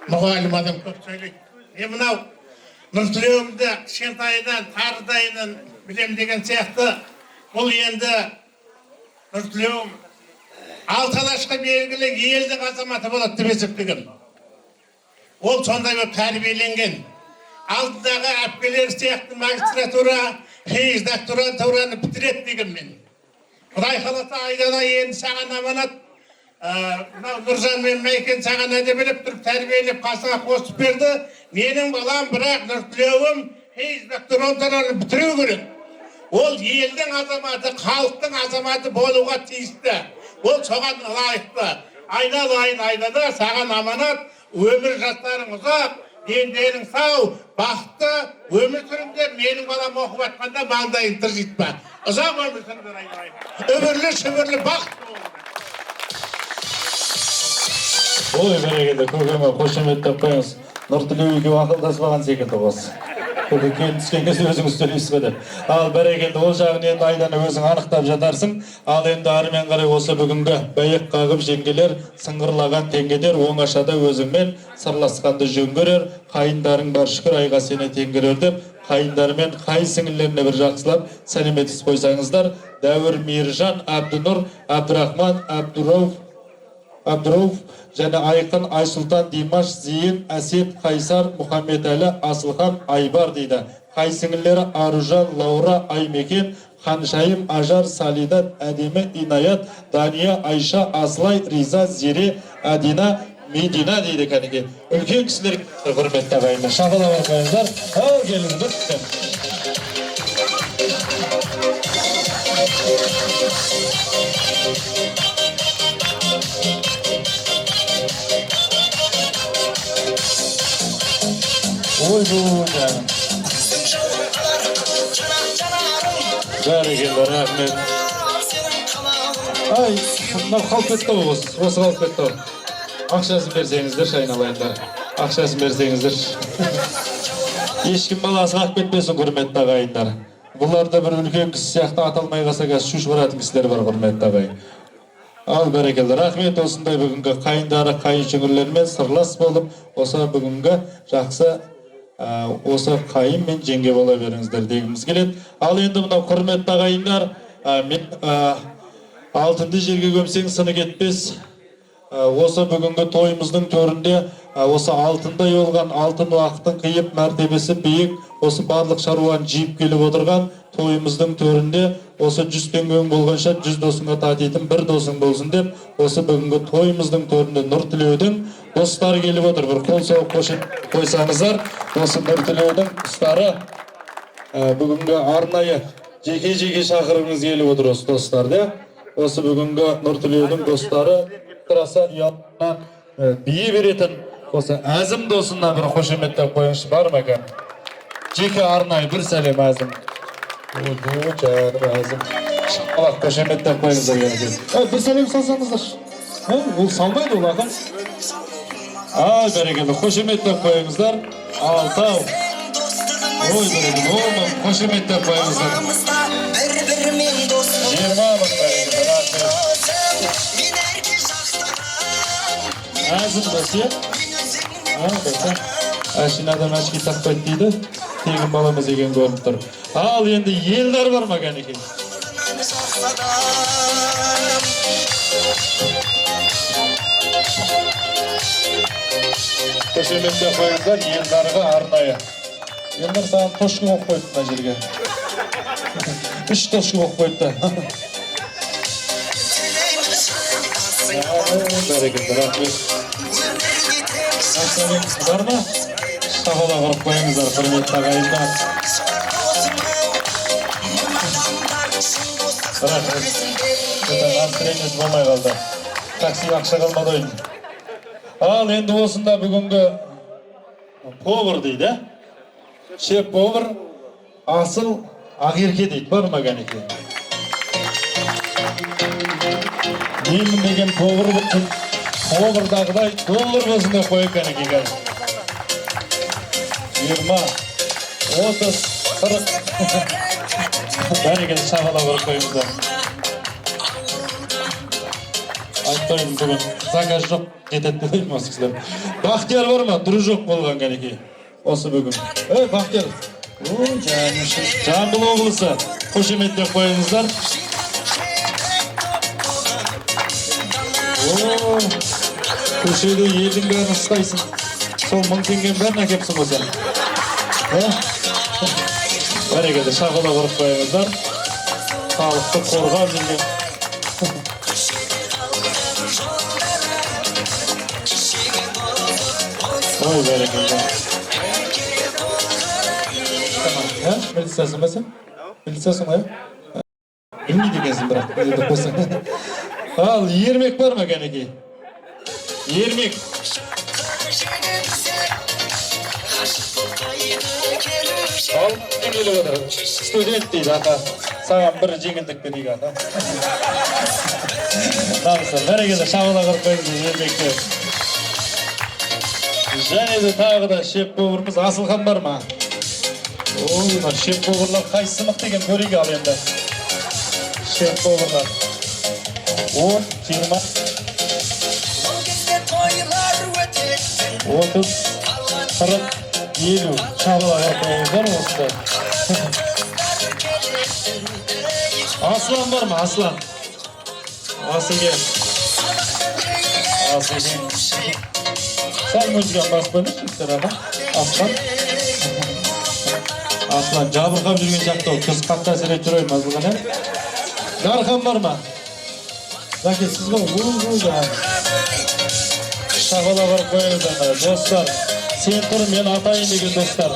Muğalim adam көп söyleyip. Mınau Nurtulevimde Şentay'dan, Tarıday'dan bilem degen siyahtı. Бұл енді Nurtulevim Altalaşqa belgili елдің azamаты болады деп есептеген. Ол сондай бір тәрбиеленген. Алдыдағы әпкелер сияқты магистратура, хейіз докторантураны бітіреді деген мен. Құдай қаласа айдана енді саған аманат. Нұржан мен Майкен саған әдебелеп тұрып тәрбиелеп қасыңа қосып берді. Менің балам бірақ Нұртілеуім хейіз докторантураны бітіру керек. Ол елдің азаматы, халықтың азаматы болуға тиісті. Ол соған лайықты. Айдада саған аманат, өмір жастарың ұзақ, дендерің сау, бақытты өмір сүріңдер. Менің балам оқып атқанда маңдайын тыржитпа. Ұзақ өмір сүріңдер айналайын. Өмірлі шүбірлі бақытты болыңдар. Ой, бәрекелді, көкеме қошеметтеп қойыңыз. Нұртілеуге ақылдаспаған секілді осы. Көкең түскен кезде өзіңіз төлейсіз бе деп. Ал бәрекелді, ол жағын енді айданы өзің анықтап жатарсың. Ал енді арымен қарай осы бүгінгі бәйек қағып жеңгелер, сыңғырлаған теңгедер оңашада өзіңмен сырласқанды жөн көрер. Қайындарың бар шүкір айға сені теңгерер деп, қайындарымен қай сіңілеріне бір жақсылап сәлеметсіз қойсаңыздар. Дәуір Мейіржан, Абдынұр, Абдырахман, Абдырауф, және Айқын, Айсұлтан, Димаш, Зейін, Әсет, Қайсар, Мұхаммедәлі, Асылхан, Айбар дейді. Қайсыңылері Аружан, Лаура, Аймекен, Ханшайым, Ажар, Салидат, Әдемі, Инаят, Дания, Айша, Аслай, Риза, Зере, Әдина, Медина дейді кәнеке. Үлкен кісілер құрметті ағайындар. Шағалап қойыңыздар. Ал келіңіздер. Ой, canım. Bәрекелді, рахмет. Ай, мынау қалып кетті ғой осы қалып кетті ғой. Ақшасын берсеңіздер, шайналайындар. Ақшасын берсеңіздер. Ешкім баласы қағып кетпесін, құрметті ағайындар. Бұларда бір үлкен кісі сияқты аталмай қалса қазір шу шығаратын кісілер бар, құрметті ағайын. Ал бәрекелді, рахмет осындай бүгінгі қайындары, қайын шүңгірлермен сырлас болып, осы бүгінгі жақсы осы қайын мен жеңге бола беріңіздер дегіміз келеді. Ал енді мына құрметті ағайындар, мен алтынды жерге көмсең сыны кетпес. Осы бүгінгі тойымыздың төрінде осы алтындай олған, алтын уақыттың қиып мәртебесі биік, осы барлық шаруаны жиып келіп отырған тойымыздың төрінде осы 100 теңгең болғанша 100 досыңа татитын бір досың болсын деп, осы бүгінгі тойымыздың төрінде Нұртілеудің достары келіп отыр. Бір қол соғып қойсаңыздар, осы Нұртілеудің достары бүгінгі арнайы жеке шақырғыңыз келіп отыр осы достарды. Осы бүгінгі Нұртілеудің достары тұраса ұятынан бие беретін осы әзім досына бір қошеметтеп қойыңызшы, бар ма екен? Жеке арнайы бір сәлем әзім. Әзім. Шақалақ қошеметтеп қойыңыздар екен. Бір сәлем салсаңыздар. Ол салмайды ол ағам. Ай, бәрекелді, қошеметтеп қойыңыздар. Алтау. Ой, бәрекелді, олмын, қошеметтеп қойыңыздар. 20 мың бәрекелді, рахмет. Әзім досы, әшін адам әшке тақпайды дейді, тегін баламыз еген көріп тұр. Ал енді елдар бар ма кәнеке? Қошеметте қойыңыздар елдарға арнайы. Елдар саған тошқы қоқ қойды мына жерге. 3 тошқы қоқ қойды. Бәрекелді, рахмет. Бар ма? Шағала құрып қойыңыздар, құрметті ағайындар. Рахмет. Настроениесі болмай қалды. Таксиге ақша қалмады ойын. Ал енді осында бүгінгі повар дейді. Шеф повар Асыл Ақерке дейді. Бар ма кәнеке? Менің деген повар бұлтын. Повардағыдай доллар болсын деп қойып кәнеке кәнеке. 20, 30, 40. Бәрекелді шағала барып қойыңыздар. Айтпаймын бүгін заказ жоқ, жетеді деймін осы кісілер. Бақтияр бар ма? Дружок болған кәнеке. Осы бүгін. Бақтияр. Жамбыл облысы. Қошеметтеп қойыңыздар. Көшеде елдің бәрін ұстайсың. Сол 1000 теңгенің бәрін әкепсің болса. Бәрекелді шағала барып қойыңыздар. Халықты қорғап жүрген. Ой, бәрекелді. Милициясың ба сен? Милициясың ба? Білмейді екенсің бірақ. Ал, ермек бар ма кәнеке? Ермек. Ал, келіп отыр. Студент дейді ата. Саған бір жеңілдік берейік ата. Намысы, бәрекелді шағала қырып қойыңыз ермекке. Және де тағы да шеп поварымыз Асылхан бар ма? Ой, шеп поварлар қайсысы мықты екен көрейік ал енді. Шеп поварлар. 10, 20, 30, 40, 50 шағала қырып қойыңыздар осында. Аслан бар ма? Аслан. Асылген. Асылген. Сәл мөлжген бас бөліш, Аслан. Аслан жабырқап жүрген жақты ол. Күз қатты әсер етіп жүрейін мазылған. Дархан бар ма? Заке, сіз ғой, шағала барып қойыңыздар. Достар, сен тұр, мен атайын деген достар.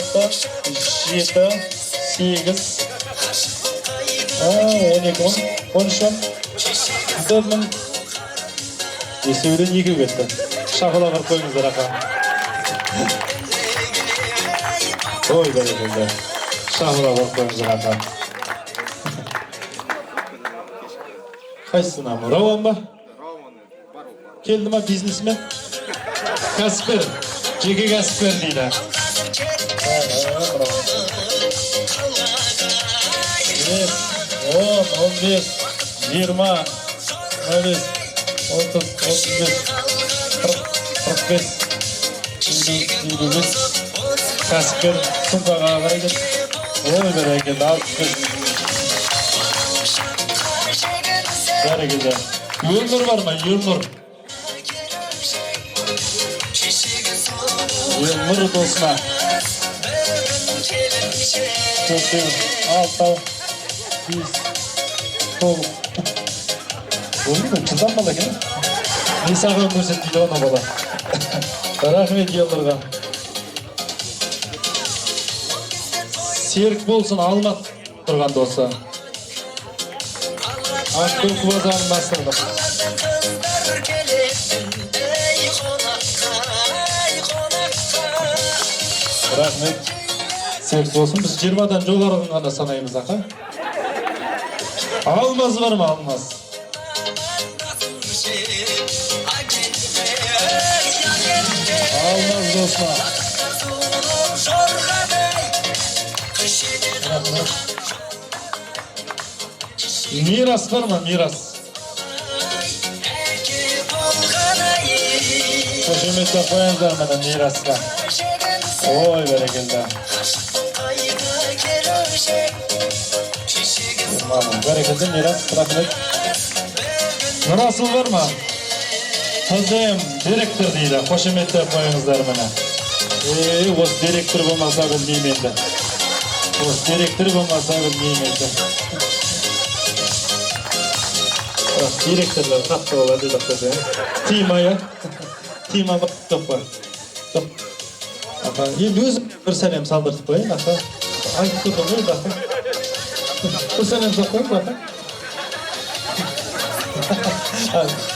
6, 7, 8, 12, 13, 14 Есеуден 2 кетті. Шағала барып қойыңыздар ақа. Ой, бәрекелді. Шағала барып қойыңыздар ақа. Қайсына мұ? Рауан ба? Келді ма бизнесмен? Кәсіпкер. Жеке кәсіпкер дейді. 10, 15, 20, 30, 35, 40, 45, 55. Кәсіпкер сумкаға қарай кет. Ой, бәрекелді, 65. Бәрекелді. Юлнұр бар ма? Юлнұр. Юлнұр досына. 4, 6, 5, 9. Olur mu? Kızdan bala gene. Nisa'nın көрсетпейді ona bala. Рахмет Юлнұрға. Серік болсын алмат тұрған досы. Ақкөл Кубазанын бастырдық. Рахмет. Серік болсын. Біз 20-дан жоғарығын ғана санаймыз ақа. Алмаз бар ма? Алмаз. Алмаз досына. Мирас бар ма? Мирас. Қошеметтеп қойыңыздар мына Мирасқа. Ой, бәрекелді. Бәрекелді Мирас, рахмет. Нұрасыл бар ма? Қызым, директор дейді. Қошеметтеп қойыңыздар мына. Осы директор болмаса білмеймін енді. Осы директор болмаса білмеймін енді. Директорлар қатты болады деп қойды. Тима, я? Тима бар, жоқ бар. Аха, енді өзім бір сәлем салдыртып қояйын, аха. Айтып тұрдым ғой, аха. Bir sәлем салып қояйын, аха.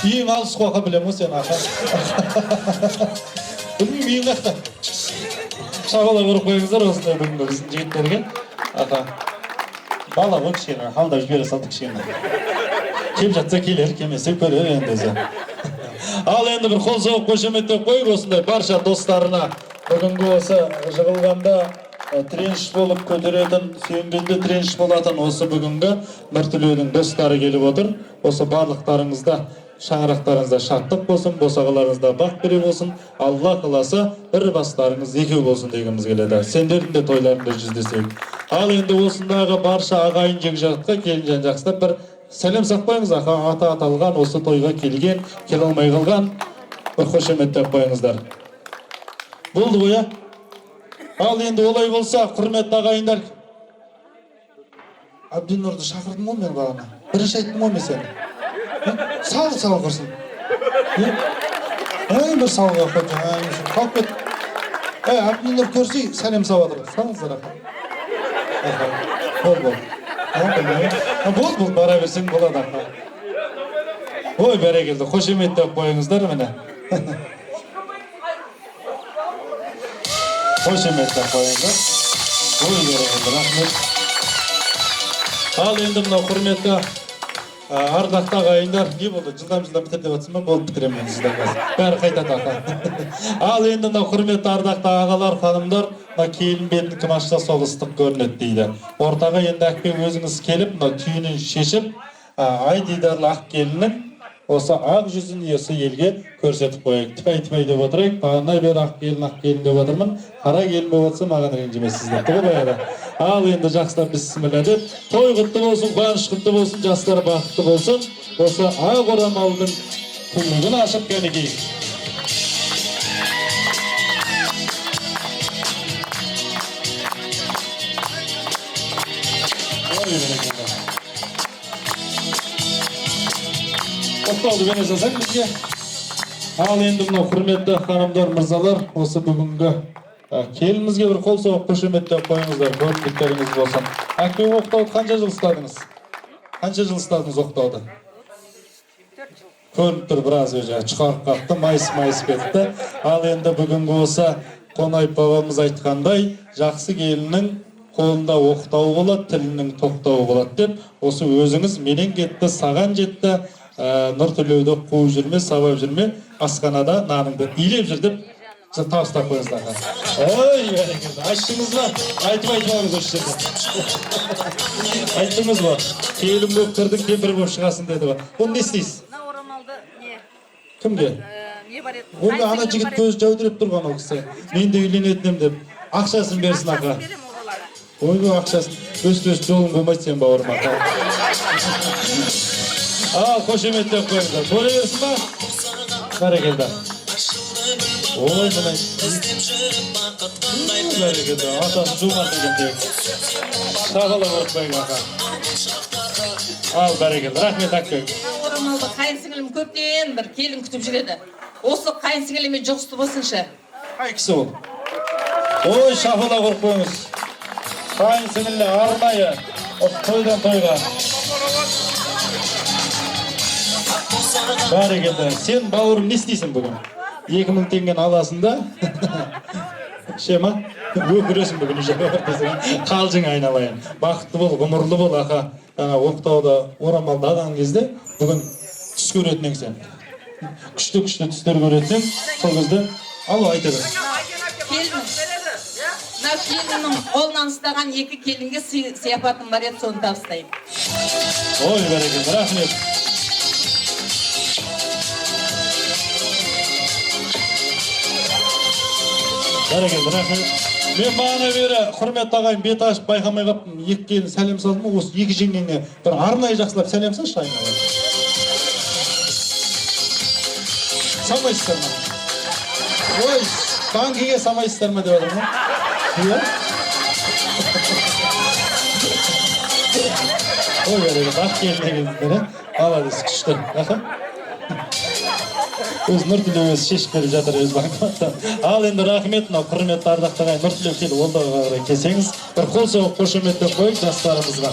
Үйің алыс қой, аха, білем ғой сен, аха. Білмеймін, үйің қақта. Шағала көріп қойыңыздар, осындай бүгінгі біздің жігіттерге. Аха. Бала ғой кішкене, алдап жібере салдық кішкене. Кеп жатса келер, келмесе көрер енді өзі. Ал енді бір қол соғып қошеметтеп қойып, осындай барша достарына бүгінгі осы жығылғанда тренш болып көтеретін, сүйінгенде тренш болатын осы бүгінгі Нұртілеудің достары келіп отыр. Осы барлықтарыңызда шаңырақтарыңызда шаттық болсын, босағаларыңызда бақ бере болсын, Алла қаласа бір бастарыңыз екеу болсын дегіміз келеді. Сендердің де тойларында жүздесейік. Ал енді осындағы барша ағайын жекжатқа келген жақсылап бір сәлем салып қойыңыз, аха, ата аталған осы тойға келген, келе алмай қалған бір қошеметтеп қойыңыздар. Болды ғой, а? Ал енді олай болса, құрметті ағайындар. Әбдінұрды шақырдым ғой мен бағана. Бірінші айттым ғой мен сені. Сал құрсын. Бір салға қойды. Қалып кет. Әбдінұр көрсей, сәлем салып жатыр. Салыңыздар, аха. Бол. Бол, бара берсең болады, аха. Ой, бәрекелді, қошеметтеп қойыңыздар міне. Қошеметтеп қойыңыздар. Ой, бәрекелді, рахмет. Ал енді мынау құрметті ардақты ағайындар, не болды? Жылдам бітір деп жатсың ба? Болды, бітіремін сіздер қазір. Бәрі қайтады, аха. Ал енді мынау құрметті ардақты ағалар, ханымдар, келін бетін кім ашса сол ыстық көрінеді дейді. Ортаға енді әкпе өзіңіз келіп, түйінін шешіп, ай дидарлы ақ келіннің осы ақ жүзін осы елге көрсетіп қойайық. Тіпай деп отырайық. Бағана бері ақ келін деп отырмын. Қара келін болып отырса маған ренжімессіз деп тұр баяғыда. Ал енді жақсылап бісміллә деп, той құтты болсын, қуаныш құтты болсын, жастар бақытты болсын. Осы ақ орамалдың күлігін ашып кәнекей. Тоқтауды бере салсаң бізге. Ал енді мынау құрметті ханымдар, мырзалар, осы бүгінгі келінімізге бір қол соғып қошеметтеп қойыңыздар, көрімдіктеріңіз болсын. Әкпе оқтауды қанша жыл ұстадыңыз? Қанша жыл ұстадыңыз оқтауды? Көрініп тұр, біраз өже шығарып қақты, майыс кетті. Ал енді бүгінгі осы Қонайып бабамыз айтқандай, жақсы келіннің қолында оқтау болады, тілінің тоқтауы болады деп, осы өзіңіз менен кетті, саған жетті, Нұртілеуді қуып жүрме, сабап жүрме, асханада наныңды илеп жүр деп табыстап қойыңыздар. Ой, бәрекелді. Айттыңыз ба? Айтып алыңыз осы жерде. Айттыңыз ба? Келін болып кірдің, кемпір болып шығасың деді ба? Оны не істейсіз? Орамалды не? Кімге? Не бар еді? Онда ана жігіт көз жаудырып тұрған ол кісі. Мен де үйленетінім деп. Ақшасын берсін, ақа. Ойғы ақшасын. Өсті жолын болмайды сен бауырым, ақа. Ал, қошеметтеп қойыңыздар. Көре берсін ба? Бәрекелді. Ой, мұнай. Бәрекелді. Атасы жумар дегендей. Шағала көріп қойың, ақа. Ал, бәрекелді. Рахмет, ақпен. Орамалды қайын сіңілім көптен бір келін күтіп жүреді. Осы қайын сіңіліме жұғысты болсыншы. Қай кісі ол? Ой, шағала көріп қойыңыз. Қайын сіңілі арнайы. Тойдан тойға. Бәрекелді. Сен бауырым не істейсің бүгін? 2000 теңгені аласың да? Шема? Өкіресің бүгін қалжың айналайын. Бақытты бол, ғұмырлы бол, ақа. Оқтауда орамалды алған кезде бүгін түс көретін сен. Күшті түстер көретін, сол кезде алу айтады. Келіннің қолынан ұстаған екі келінге сияпатым бар еді, соны табыстайын. Ой, бәрекелді, рахмет. Бәрекелді, рахмет. Мен бағана бері құрметті ағайын бет ашып байқамай қаптым, екі келін сәлем салдым, осы екі жеңгеңе бір арнайы жақсылап сәлем салшы айналайын. Самайсыздар ма? Ой, танкиге самайсыздар ма деп отырмын ғой? Иә? Ой, бәрекелді, ақ келін келдіңдер, молодец, күшті. Өз Нұртілеу өзі шешіп беріп жатыр өз байқауында. Ал енді рахмет, мынау құрметті ардақтаған Нұртілеу келіп олдауға қарай келсеңіз, бір қол соғып қошеметтеп қойып жастарымызға.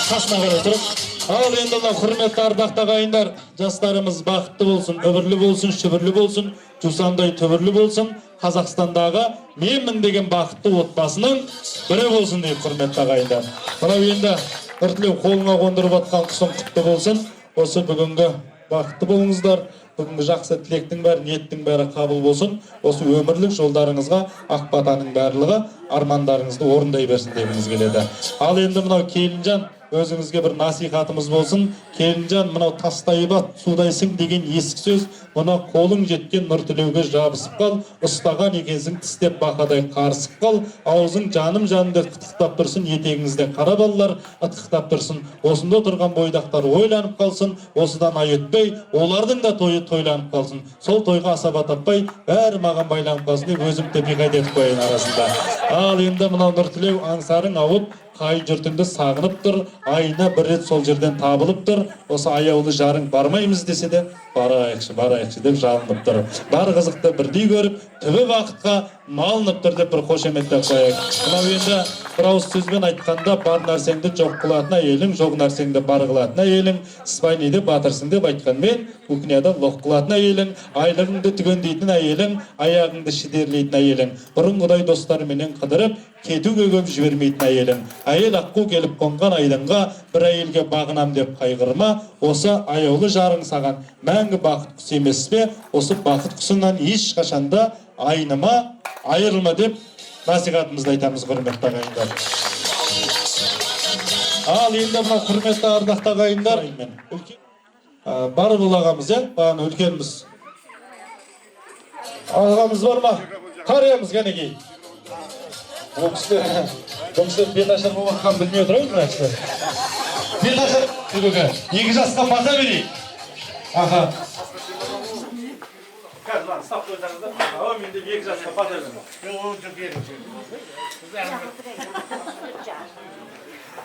Қасына қарай тұрып. Ал енді мынау құрметті ардақты ағайындар, жастарымыз бақытты болсын, өмірлі болсын, шүбірлі болсын, жусандай түбірлі болсын, Қазақстандағы менмін деген бақытты отбасының бірі болсын деп құрметті ағайындар. Мынау енді Нұртілеу қолыңа қондырып атқан құсың құтты болсын. Осы бүгінгі бақытты болыңыздар. Бүгінгі жақсы тілектің бәрі, ниеттің бәрі қабыл болсын. Осы өмірлік жолдарыңызға ақ батаның барлығы армандарыңызды орындай берсін дегіміз келеді. Ал енді мынау Келінжан, өзіңізге бір насихатымыз болсын. Келінжан, мынау тастайбат судайсың деген ескі сөз, мына қолың жеткен Нұртілеуге жабысып қал, ұстаған екенсің тістеп бақадай қарысып қал, аузың жаным деп қытықтап тұрсын, етегіңізде қара балалар ытқықтап тұрсын. Осында отырған бойдақтар ойланып қалсын, осыдан ай өтпей, олардың да тойы тойланып қалсын. Сол тойға асаба таппай, бәрі маған байланып қалсын деп өзім тепиқайда етіп қояйын арасында. Ал енді мынау Нұртілеу аңсарың ауып, қай жұртыңды сағынып тұр, айына бір рет сол жерден табылып тұр. Осы аяулы жарың бармаймыз десе де, барайықшы деп жалынып тұр. Бар қызықты бірдей көріп, түбі бақытқа малынып тұр деп бір қошеметтеп қояйық. Мынау енді бір ауыз сөзбен айтқанда, бар нәрсеңді жоқ қылатын әйелің, жоқ нәрсеңді бар қылатын әйелің, спайниде батырсың деп айтқанмен, кухняда лоқ қылатын әйелің, айлығыңды түгендейтін әйелің, аяғыңды шідерлейтін әйелің, бұрынғыдай достарыменен қыдырып, кетуге көп жібермейтін әйелің. Әйел аққу келіп қонған айдынға, бір әйелге бағынам деп қайғырма, осы аяулы жарың саған мәңгі бақыт құсы емес пе? Осы бақыт құсынан ешқашанда айныма, айырылма деп насихатымызды айтамыз, құрметті ағайындар. Ал енді мына құрметті ардақты ағайындар, бар бұл ағамыз, бағана үлкенбіз. Ағамыз бар ма? Қариямыз кәнекей. Бұл кісілер беташар болмаққан білмей отырайын мына кісілер. Беташар бүгінгі 2 жасқа бата берейік. Аха. Қазір стап қойсаңыздар. Мен де 2 жасқа бата берейін.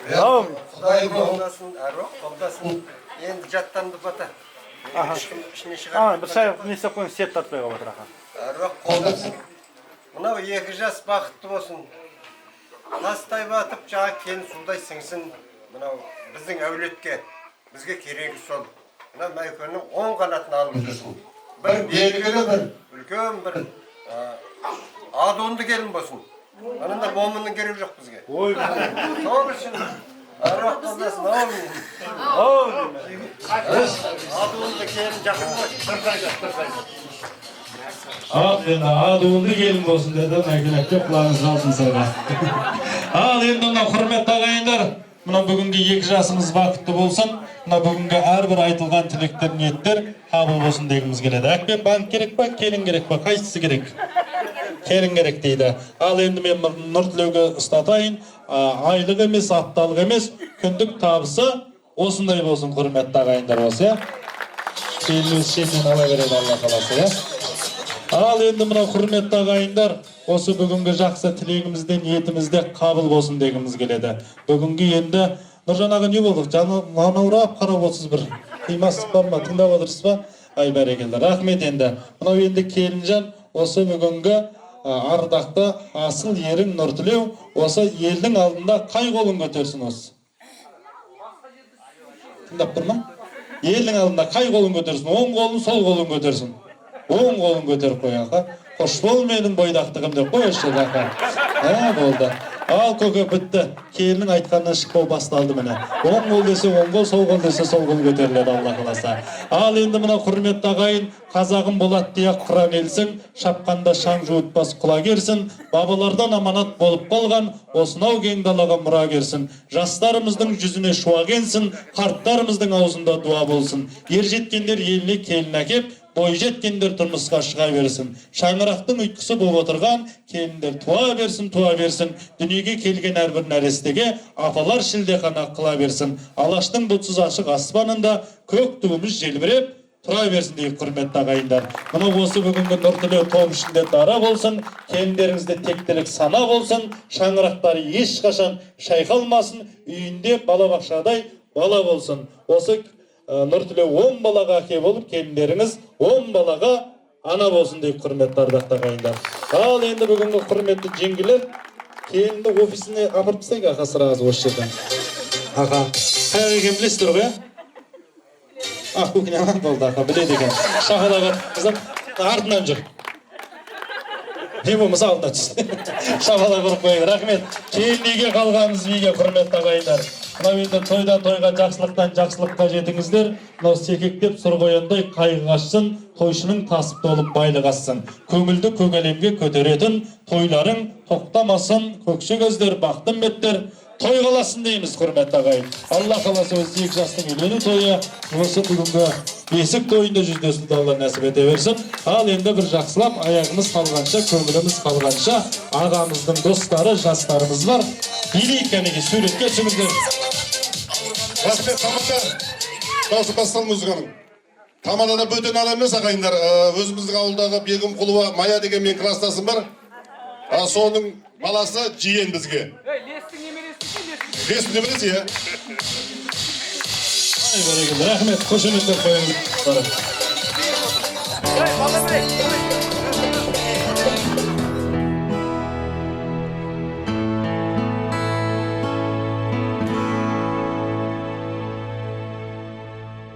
Құдай қолдасын, әруақ қолдасын. Енді жаттанды бата. Бір шайық не істеп қойын, сет тартпайға батыр аха. Әруақ қолдасын. Мынау 2 жас бақытты болсын. Тастай батып, жаңа келін судай сіңсін. Мынау біздің әулетке, бізге керегі сол. Мына Майкөннің 10 қанатын алып жүрсін. Бір белгілі бір, үлкен бір адуынды келін болсын. Анында момынның керегі жоқ бізге. Сол үшін әруақ қолдасын, адуынды келін жақын болсын. Адуынды келін болсын деді, мәкеләкте құлағыңыз қалсын сәға. Ал енді мына құрметті ағайындар, мына бүгінгі 2 жасымыз бақытты болсын, мына бүгінгі әрбір айтылған тілектер, ниеттер қабыл болсын дегіміз келеді. Әкпен банк керек па, келін керек па, қайсысы керек? Келін керек дейді. Ал енді мен Нұртілеуге ұстатайын, айлық емес, апталық емес, күндік табысы осындай болсын, құрметті ағайындар осы. Келініміз шетінен ала береді Алла қаласы. Ал енді мына құрметті ағайындар, осы бүгінгі жақсы тілегімізде, ниетімізде қабыл болсын дегіміз келеді. Бүгінгі енді Нұржан аға не болдық? Жаны манаурап қарап отырсыз, бір қимастық бар ма? Тыңдап отырсыз ба? Ай бәрекелді. Рахмет енді. Мынау енді Келінжан, осы бүгінгі ардақты асыл ерің Нұртілеу, осы елдің алдында қай қолын көтерсін осы? Тыңдап тұр ма? Елдің алдында қай қолын көтерсін? Оң қолын, сол қолын көтерсін. Оң қолын көтеріп қойған. Қош бол менің бойдақтығым деп қойшы ақа. Болды. Ал көке бітті. Келінің айтқанынан шықпау басталды міне. Оң қол десе оң қол, сол қол десе сол қол көтеріледі Алла қаласа. Ал енді мына құрметті ағайын, қазағым болады дей қыран елсің, шапқанда шаң жуытпас құла керсін, бабалардан аманат болып қалған, осынау кең далаға мұра керсін. Жастарымыздың жүзіне шуақ енсін, қарттарымыздың аузында дуа болсын. Ер жеткендер еліне келін әкеп, бой жеткендер тұрмысқа шыға берсін. Шаңырақтың ұйқысы болып отырған келіндер туа берсін. Дүниеге келген әрбір нәрестеге апалар шілдехана қыла берсін. Алаштың бұлтсыз ашық аспанында көк туымыз желбіреп тұра берсін дейік құрметті ағайындар. Мына осы бүгінгі Нұртілеу том ішінде дара болсын, келіндеріңізде тектілік сана болсын, шаңырақтары ешқашан шайқалмасын, үйінде балабақшадай бала болсын. Осы Нұртілеу 10 балаға әке болып, келіндеріңіз 10 балаға ана болсын деп құрметті ардақты ағайындар. Ал енді бүгінгі құрметті жеңгелер келінді офисіне апарып тастайық аға сразу осы жерден. Аға, қайғы екен білесіздер ғой, ақ көкіне аман болды аға, біледі екен. Шақалаға қызым, артынан жүр. Не болмаса алдына түс. Шақала құрып қойыңыз. Рахмет. Кейін неге қалғанымыз неге құрметті ағайындар. Мынау енді тойдан тойға, жақсылықтан жақсылыққа жетіңіздер. Мынау секектеп сұр қояндай қайғы қашсын, тойшының тасып толып байлық ассын. Көңілді көк әлемге көтеретін тойларың тоқтамасын, көкше көздер, бақтын беттер. Той қаласын дейміз, құрметті ағайын. Алла қаласа осы екі жастың үйлену тойы, осы бүгінгі бесік тойында жүздесуді Алла нәсіп ете берсін. Ал енді бір жақсылап, аяғымыз қалғанша, көңіліміз қалғанша, ағамыздың достары, жастарымыз бар. Билейік кәнеге, суретке түсіңіздер. Рахмет, тамада. Дауысы бастал музыканың. Тамадада бөтен адам емес ағайындар. Өзіміздің ауылдағы Бегім Құлыва Мая деген мен кластасым бар. Соның баласы жиен бізге. Лестің немересі, е? Рахмет, қошеметтер қойыңыз.